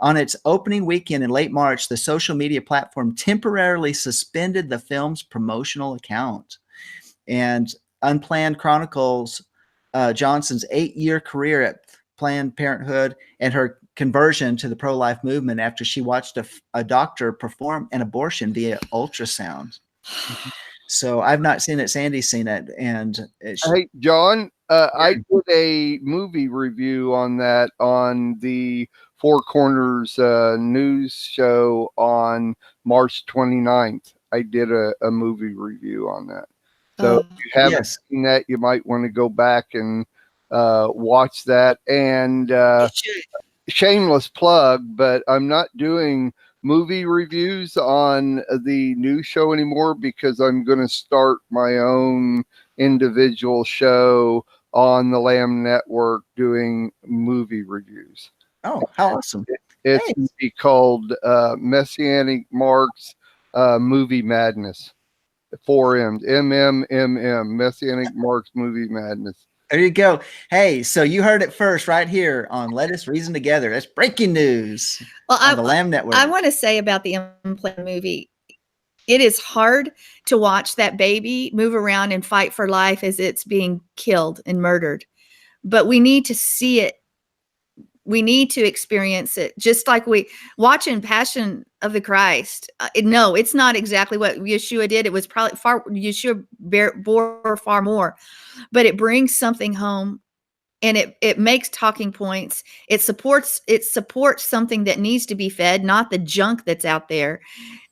On its opening weekend in late March, the social media platform temporarily suspended the film's promotional account. And Unplanned chronicles Johnson's 8-year career at Planned Parenthood and her conversion to the pro-life movement after she watched a doctor perform an abortion via ultrasound. So I've not seen it. Sandy's seen it. And hey, John, I did a movie review on that on the Four Corners news show on March 29th. I did a movie review on that. So if you haven't seen that, you might want to go back and watch that. And shameless plug, but I'm not doing movie reviews on the news show anymore because I'm going to start my own individual show on the Lamb Network doing movie reviews. Oh, how awesome. It's going to be called Messianic Mark's Movie Madness. 4 M's, MMMM, Messianic Mark's Movie Madness. There you go. Hey, so you heard it first right here on Let Us Reason Together. That's breaking news on the Lamb Network. I want to say about the Unplanned movie, it is hard to watch that baby move around and fight for life as it's being killed and murdered. But we need to see it. We need to experience it, just like we watching Passion of the Christ. No, it's not exactly what Yeshua did. It was probably Yeshua bore far more, but it brings something home, and it makes talking points. It supports something that needs to be fed, not the junk that's out there.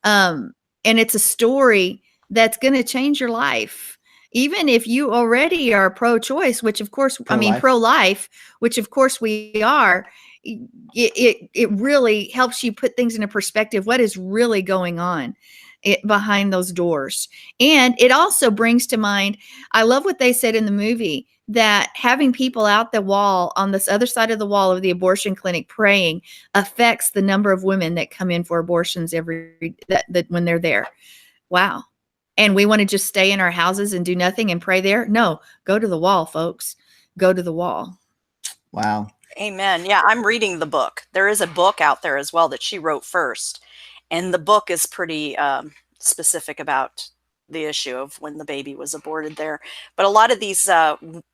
And it's a story that's going to change your life. Even if you already are pro-choice, which of course, pro-life, which of course we are, it really helps you put things into perspective. What is really going on behind those doors? And it also brings to mind, I love what they said in the movie, that having people out the wall on this other side of the wall of the abortion clinic praying affects the number of women that come in for abortions that when they're there. Wow. And we want to just stay in our houses and do nothing and pray there? No, go to the wall, folks. Go to the wall. Wow. Amen. Yeah, I'm reading the book. There is a book out there as well that she wrote first. And the book is pretty specific about the issue of when the baby was aborted there. But a lot of these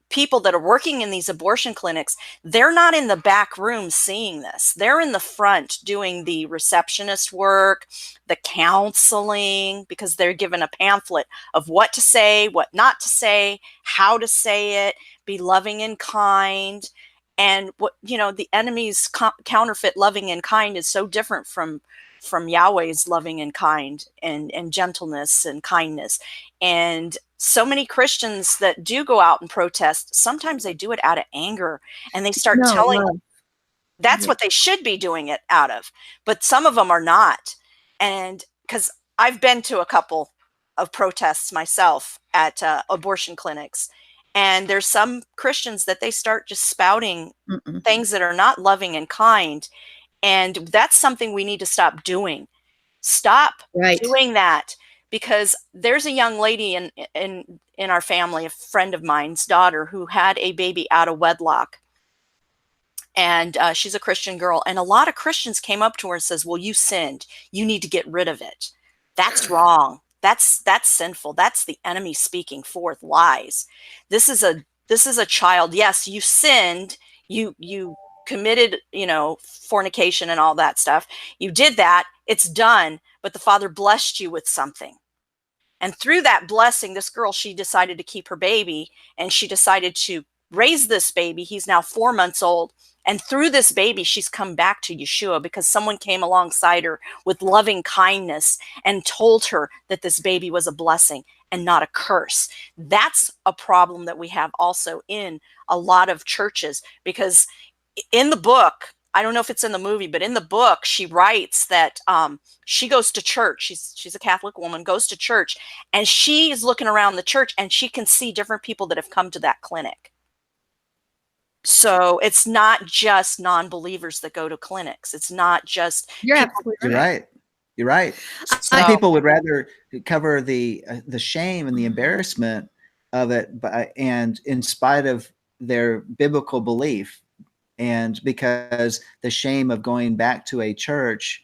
people that are working in these abortion clinics, they're not in the back room seeing this. They're in the front doing the receptionist work, the counseling, because they're given a pamphlet of what to say, what not to say, how to say it, be loving and kind. And what, the enemy's counterfeit loving and kind is so different from Yahweh's loving and kind and gentleness and kindness. And so many Christians that do go out and protest, sometimes they do it out of anger, and they start telling that's what they should be doing it out of. But some of them are not. And because I've been to a couple of protests myself at abortion clinics, and there's some Christians that they start just spouting things that are not loving and kind. And that's something we need to stop doing. Stop doing that, because there's a young lady in our family, a friend of mine's daughter, who had a baby out of wedlock. And she's a Christian girl. And a lot of Christians came up to her and says, well, you sinned. You need to get rid of it. That's wrong. That's sinful. That's the enemy speaking forth lies. This is a child. Yes, you sinned. You committed, fornication and all that stuff. You did that. It's done. But the Father blessed you with something. And through that blessing, this girl, she decided to keep her baby, and she decided to raise this baby. He's now 4 months old. And through this baby, she's come back to Yeshua because someone came alongside her with loving kindness and told her that this baby was a blessing and not a curse. That's a problem that we have also in a lot of churches, because in the book, I don't know if it's in the movie, but in the book, she writes that she goes to church. She's a Catholic woman, goes to church, and she's looking around the church, and she can see different people that have come to that clinic. So it's not just non-believers that go to clinics. It's not just. You're absolutely right. You're right. Some people would rather cover the shame and the embarrassment of it, and in spite of their biblical belief, and because the shame of going back to a church,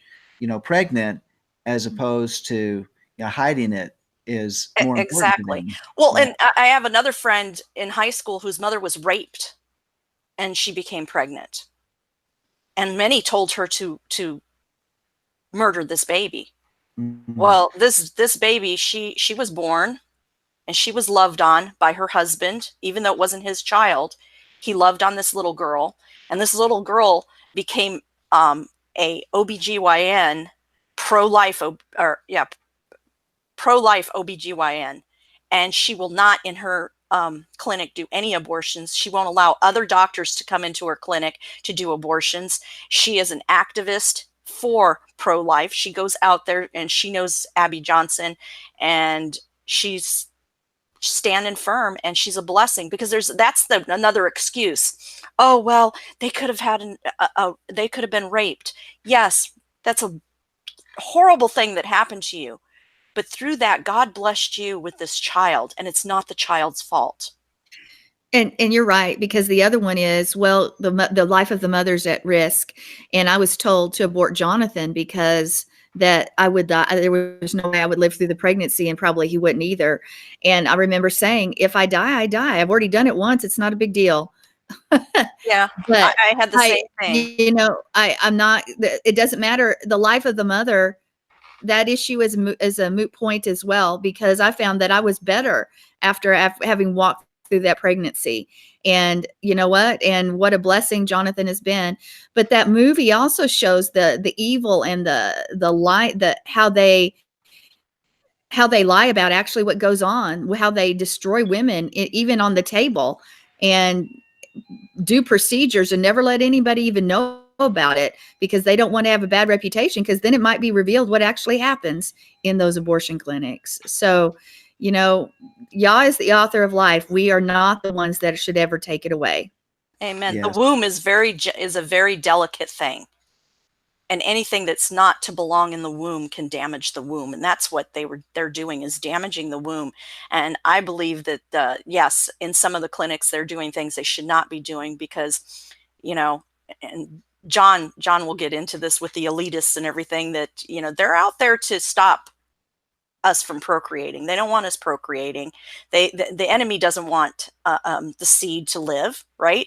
pregnant, as opposed to hiding it is more important to Exactly. them. Well, Yeah. and I have another friend in high school whose mother was raped and she became pregnant. And many told her to murder this baby. Mhm. Well, this baby, she was born and she was loved on by her husband, even though it wasn't his child. He loved on this little girl, and this little girl became a OBGYN, pro-life OBGYN, and she will not in her clinic do any abortions. She won't allow other doctors to come into her clinic to do abortions. She is an activist for pro-life. She goes out there and she knows Abby Johnson, and she's standing firm, and she's a blessing, because that's another excuse. Oh, well, they could have had they could have been raped. Yes, that's a horrible thing that happened to you. But through that, God blessed you with this child, and it's not the child's fault. And you're right, because the other one is, well, the life of the mother's at risk. And I was told to abort Jonathan because that I would die. There was no way I would live through the pregnancy, and probably he wouldn't either. And I remember saying, if I die, I die. I've already done it once. It's not a big deal. Yeah, But I had the same thing. I'm not, it doesn't matter. The life of the mother, that issue is a moot point as well, because I found that I was better after having walked through that pregnancy. And you know what? And what a blessing Jonathan has been. But that movie also shows the evil and the lie, how they lie about actually what goes on, how they destroy women, even on the table, and do procedures and never let anybody even know about it, because they don't want to have a bad reputation, because then it might be revealed what actually happens in those abortion clinics. So, Yah is the author of life. We are not the ones that should ever take it away. Amen. Yes. The womb is a very delicate thing. And anything that's not to belong in the womb can damage the womb. And that's what they're doing, is damaging the womb. And I believe that, yes, in some of the clinics, they're doing things they should not be doing, because, and John will get into this with the elitists and everything, that, they're out there to stop us from procreating. They don't want us procreating. The enemy doesn't want the seed to live, right?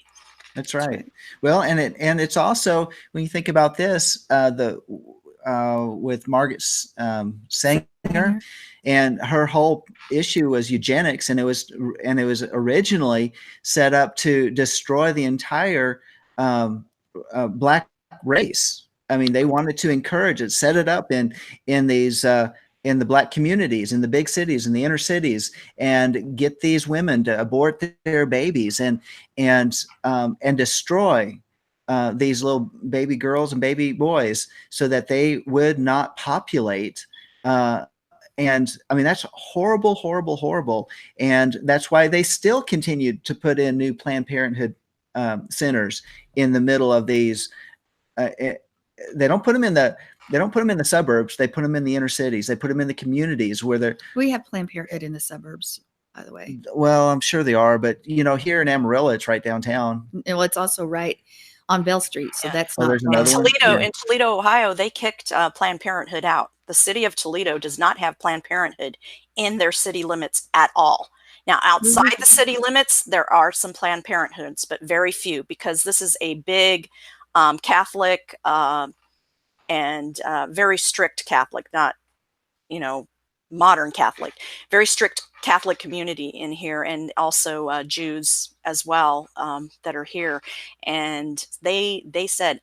That's right. Well, and it's also, when you think about this, with Margaret Sanger, and her whole issue was eugenics, and it was originally set up to destroy the entire black race. I mean, they wanted to encourage it, set it up in these in the black communities, in the big cities, in the inner cities, and get these women to abort their babies and destroy these little baby girls and baby boys, so that they would not populate. And I mean, that's horrible, horrible, horrible. And that's why they still continued to put in new Planned Parenthood centers in the middle of these. They don't put them in the suburbs. They put them in the inner cities. They put them in the communities where we have Planned Parenthood in the suburbs, by the way. Well, I'm sure they are, but here in Amarillo, it's right downtown. Well, it's also right on Bell Street, so that's not. In Toledo, Ohio, they kicked Planned Parenthood out. The city of Toledo does not have Planned Parenthood in their city limits at all. Now, outside the city limits, there are some Planned Parenthoods, but very few, because this is a big Catholic and very strict Catholic, not, modern Catholic, very strict Catholic community in here, and also Jews as well that are here. And they said,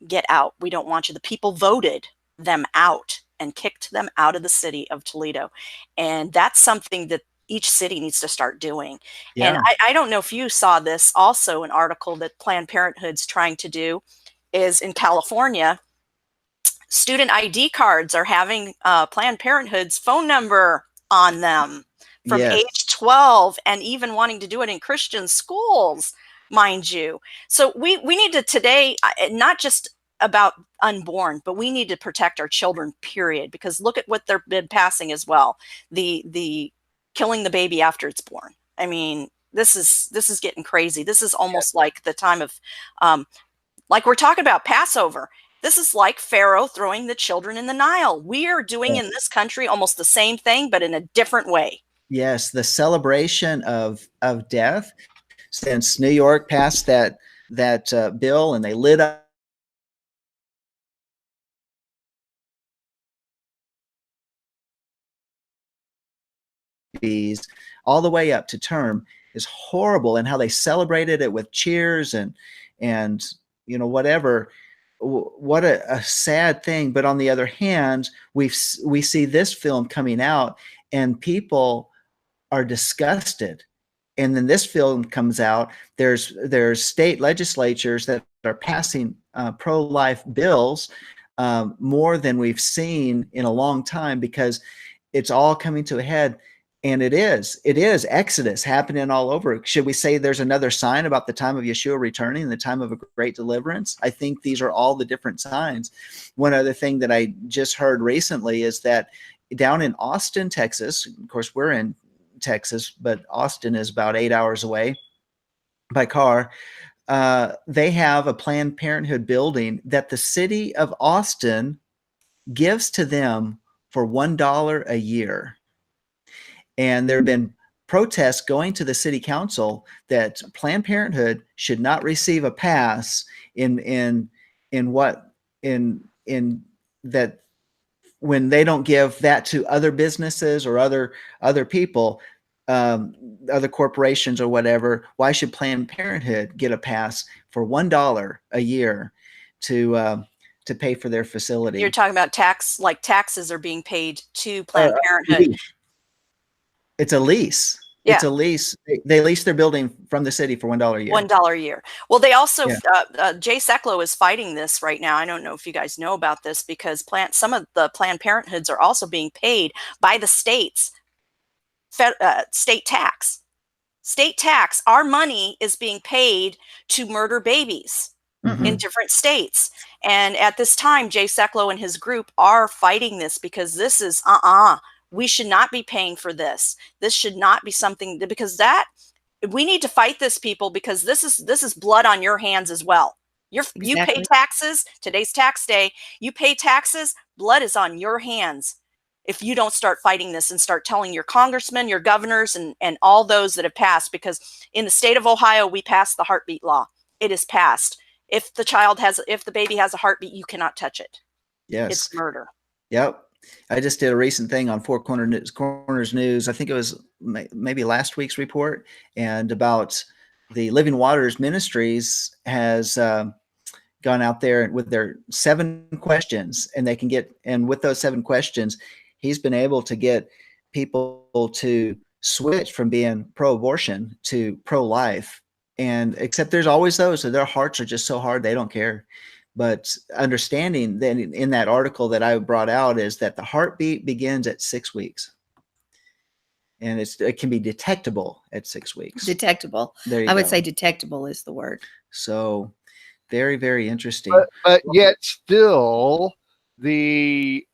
get out. We don't want you. The people voted them out and kicked them out of the city of Toledo. And that's something that each city needs to start doing. Yeah. And I don't know if you saw this, also an article that Planned Parenthood's trying to do is in California. Student ID cards are having Planned Parenthood's phone number on them from age 12, and even wanting to do it in Christian schools, mind you. So we need to today, not just about unborn, but we need to protect our children, period, because look at what they've been passing as well. The killing the baby after it's born. I mean, This is getting crazy. This is almost like the time of, like we're talking about Passover. This is like Pharaoh throwing the children in the Nile. We are doing in this country almost the same thing, but in a different way. Yes, the celebration of death. Since New York passed that bill and they lit up all the way up to term is horrible, and how they celebrated it with cheers and whatever. What a sad thing. But on the other hand, we see this film coming out and people are disgusted. And then this film comes out, there's state legislatures that are passing pro-life bills, more than we've seen in a long time, because it's all coming to a head. And it is Exodus happening all over. Should we say there's another sign about the time of Yeshua returning, the time of a great deliverance? I think these are all the different signs. One other thing that I just heard recently is that down in Austin, Texas, of course, we're in Texas, but Austin is about 8 hours away by car. They have a Planned Parenthood building that the city of Austin gives to them for $1 a year. And there have been protests going to the city council that Planned Parenthood should not receive a pass in that when they don't give that to other businesses or other people, other corporations or whatever. Why should Planned Parenthood get a pass for $1 a year to pay for their facility? You're talking about taxes are being paid to Planned Parenthood. It's a lease. Yeah. It's a lease. They lease their building from the city for $1 a year. $1 a year. Well, they also, Jay Sekulow is fighting this right now. I don't know if you guys know about this, because some of the Planned Parenthoods are also being paid by the states, state tax. State tax. Our money is being paid to murder babies in different states. And at this time, Jay Sekulow and his group are fighting this, because this is, we should not be paying for this. This should not be something, because we need to fight this, people, because this is blood on your hands as well. You pay taxes. Today's tax day. You pay taxes. Blood is on your hands if you don't start fighting this and start telling your congressmen, your governors, and all those that have passed. Because in the state of Ohio, we passed the heartbeat law. It is passed. If the baby has a heartbeat, you cannot touch it. Yes, it's murder. Yep. I just did a recent thing on Four Corners News. I think it was maybe last week's report, and about the Living Waters Ministries has gone out there with their 7 questions, and with those 7 questions, he's been able to get people to switch from being pro-abortion to pro-life. And except there's always those, so their hearts are just so hard, they don't care. But understanding that in that article that I brought out is that the heartbeat begins at 6 weeks. And it can be detectable at 6 weeks. Detectable. I would say detectable is the word. So very, very interesting. But yet still the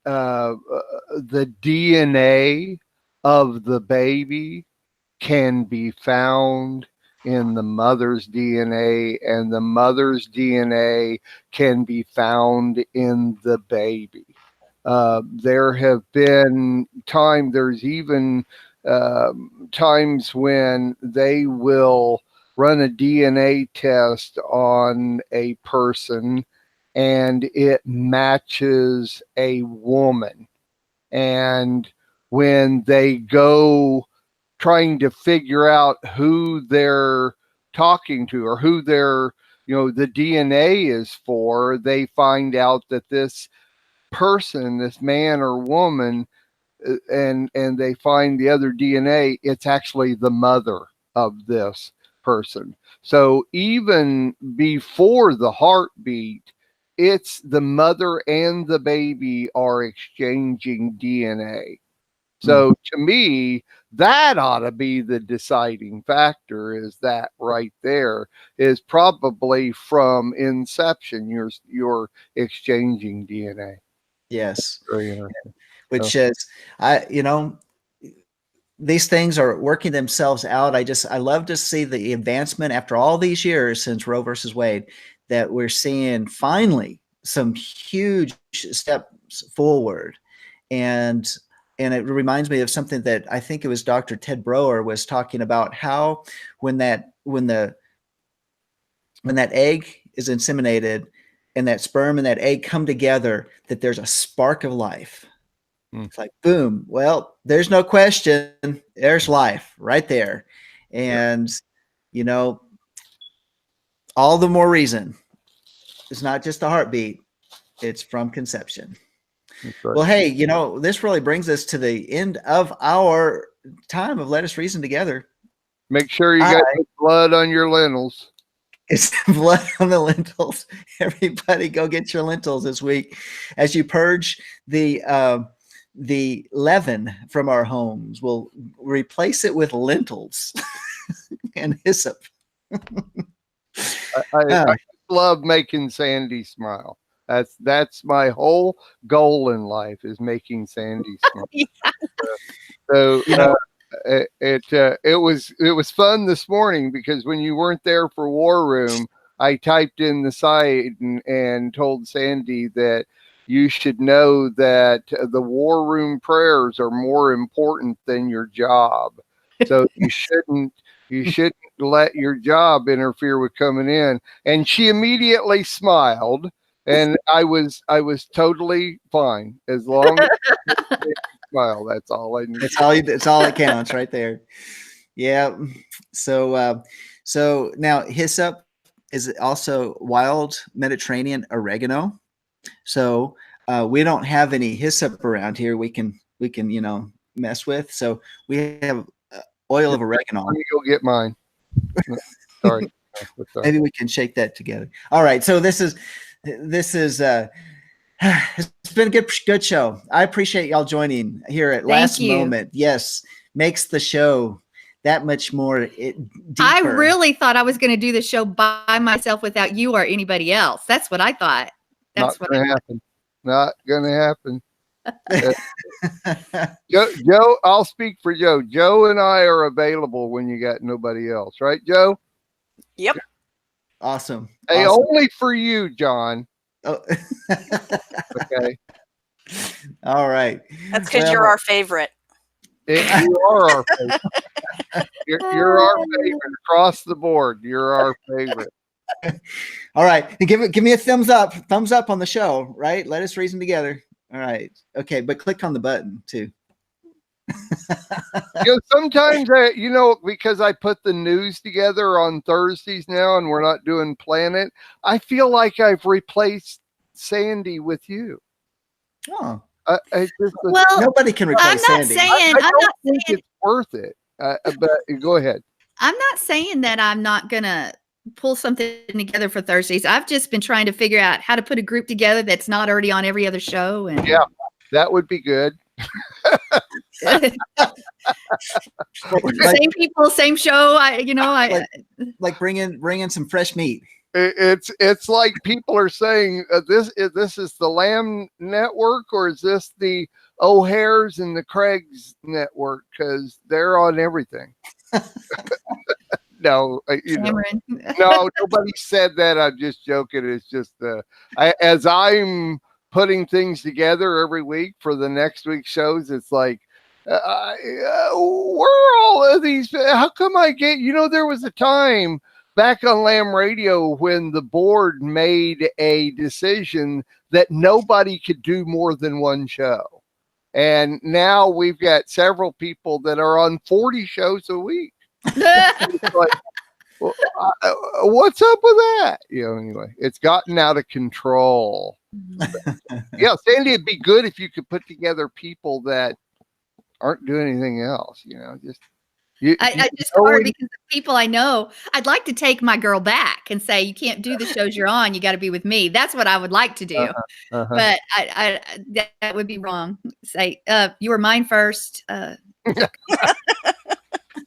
DNA of the baby can be found in the mother's DNA, and the mother's DNA can be found in the baby. There have been there's even times when they will run a DNA test on a person and it matches a woman. And when they go trying to figure out who they're talking to or who the DNA is for, they find out that this person, this man or woman, and they find the other DNA, it's actually the mother of this person. So even before the heartbeat, it's the mother and the baby are exchanging DNA. So to me, that ought to be the deciding factor, is that right there is probably from inception, you're exchanging DNA. Yes. Very interesting. Which is, these things are working themselves out. I love to see the advancement after all these years since Roe versus Wade, that we're seeing finally some huge steps forward. And it reminds me of something that I think it was Dr. Ted Broer was talking about, how when that egg is inseminated and that sperm and that egg come together, that there's a spark of life. It's like, boom. Well, there's no question. There's life right there. And, you know, all the more reason. It's not just a heartbeat. It's from conception. Right. Well, hey, you know, this really brings us to the end of our time of Let Us Reason Together. Make sure you got the blood on your lentils. It's blood on the lentils. Everybody go get your lentils this week as you purge the leaven from our homes. We'll replace it with lentils and hyssop. I love making Sandi smile. That's my whole goal in life, is making Sandi smile. So it was fun this morning, because when you weren't there for War Room, I typed in the site and told Sandi that you should know that the War Room prayers are more important than your job. So you shouldn't let your job interfere with coming in. And she immediately smiled, and I was totally fine, as long as she smiled. That's all I need. It's all that counts right there. Yeah. So now hyssop is also wild Mediterranean oregano. So we don't have any hyssop around here we can mess with. So we have oil of oregano. Let me go get mine. Sorry. Maybe we can shake that together. All right. So this is it's been a good show. I appreciate y'all joining here at Last Moment. Yes, makes the show that much more deeper. I really thought I was going to do the show by myself without you or anybody else. That's what I thought. That's not going to happen. Not going to happen. Joe, I'll speak for Joe. Joe and I are available when you got nobody else, right, Joe? Yep. Awesome. Hey, only for you, John. Oh. Okay. All right. That's because you're our favorite. You are our favorite. You're our favorite across the board. You're our favorite. All right. Give me a thumbs up on the show, right? Let us reason together. All right. Okay. But click on the button too. Sometimes, because I put the news together on Thursdays now and we're not doing Planet, I feel like I've replaced Sandi with you. Oh. Nobody can replace Sandi. I don't think it's worth it. But go ahead. I'm not saying that I'm not going to pull something together for Thursdays. I've just been trying to figure out how to put a group together that's not already on every other show. And yeah, that would be good. Same people, same show. Like bring in some fresh meat. It's like people are saying, this is the Lamb Network, or is this the O'Hare's and the Craig's Network? Because they're on everything. No, no, nobody said that. I'm just joking. It's just as I'm putting things together every week for the next week's shows, it's like, where are all of these? How come I get? There was a time back on Lamb Radio when the board made a decision that nobody could do more than one show, and now we've got several people that are on 40 shows a week. Like, what's up with that? Anyway, it's gotten out of control. Yeah, Sandi, it'd be good if you could put together people that aren't doing anything else. I just hard because the people I know, I'd like to take my girl back and say, you can't do the shows you're on. You got to be with me. That's what I would like to do. But that would be wrong. Say, you were mine first.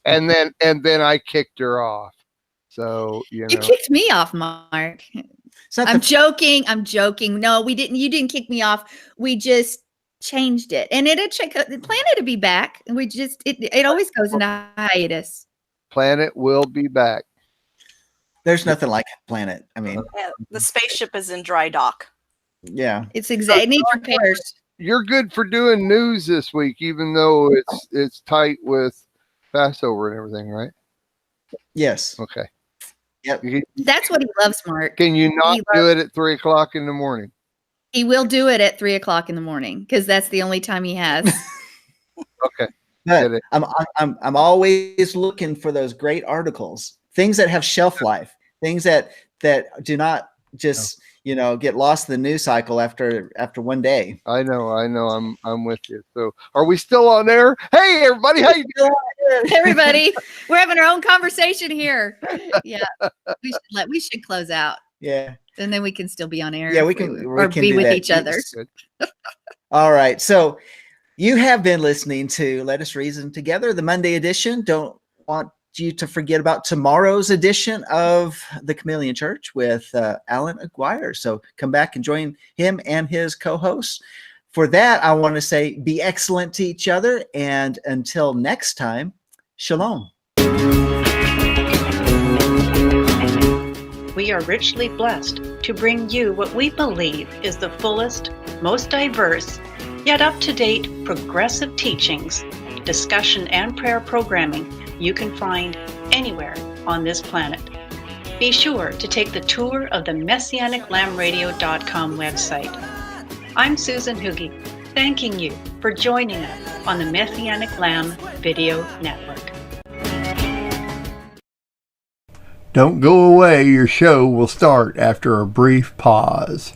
And then I kicked her off. So, you kicked me off, Mark. I'm joking. No, we didn't. You didn't kick me off. We just changed it, and the planet to be back. And we just it always goes into hiatus. Planet will be back. There's nothing like Planet. I mean, The spaceship is in dry dock. yeah, It needs repairs. You're good for doing news this week, even though it's tight with Passover and everything, right? yes, Okay. yep. That's what he loves, Mark. Can you not do it at 3 o'clock in the morning? He will do it at 3 o'clock in the morning because that's the only time he has. Okay. But I'm always looking for those great articles, things that have shelf life, things that do not just get lost in the news cycle after one day. I know. I'm with you. So, are we still on air? Hey, everybody! How you doing? Everybody, we're having our own conversation here. Yeah, we should close out. Yeah, and then we can still be on air. Yeah, we can be with that. each other. All right, so you have been listening to Let Us Reason Together, the Monday edition. Don't want you to forget about tomorrow's edition of the Chameleon Church with Alan Aguirre. So come back and join him and his co-hosts. For that, I want to say be excellent to each other. And until next time, shalom. We are richly blessed to bring you what we believe is the fullest, most diverse, yet up-to-date progressive teachings, discussion, and prayer programming you can find anywhere on this planet. Be sure to take the tour of the MessianicLambRadio.com website. I'm Susan Hoogie, thanking you for joining us on the Messianic Lamb Video Network. Don't go away, your show will start after a brief pause.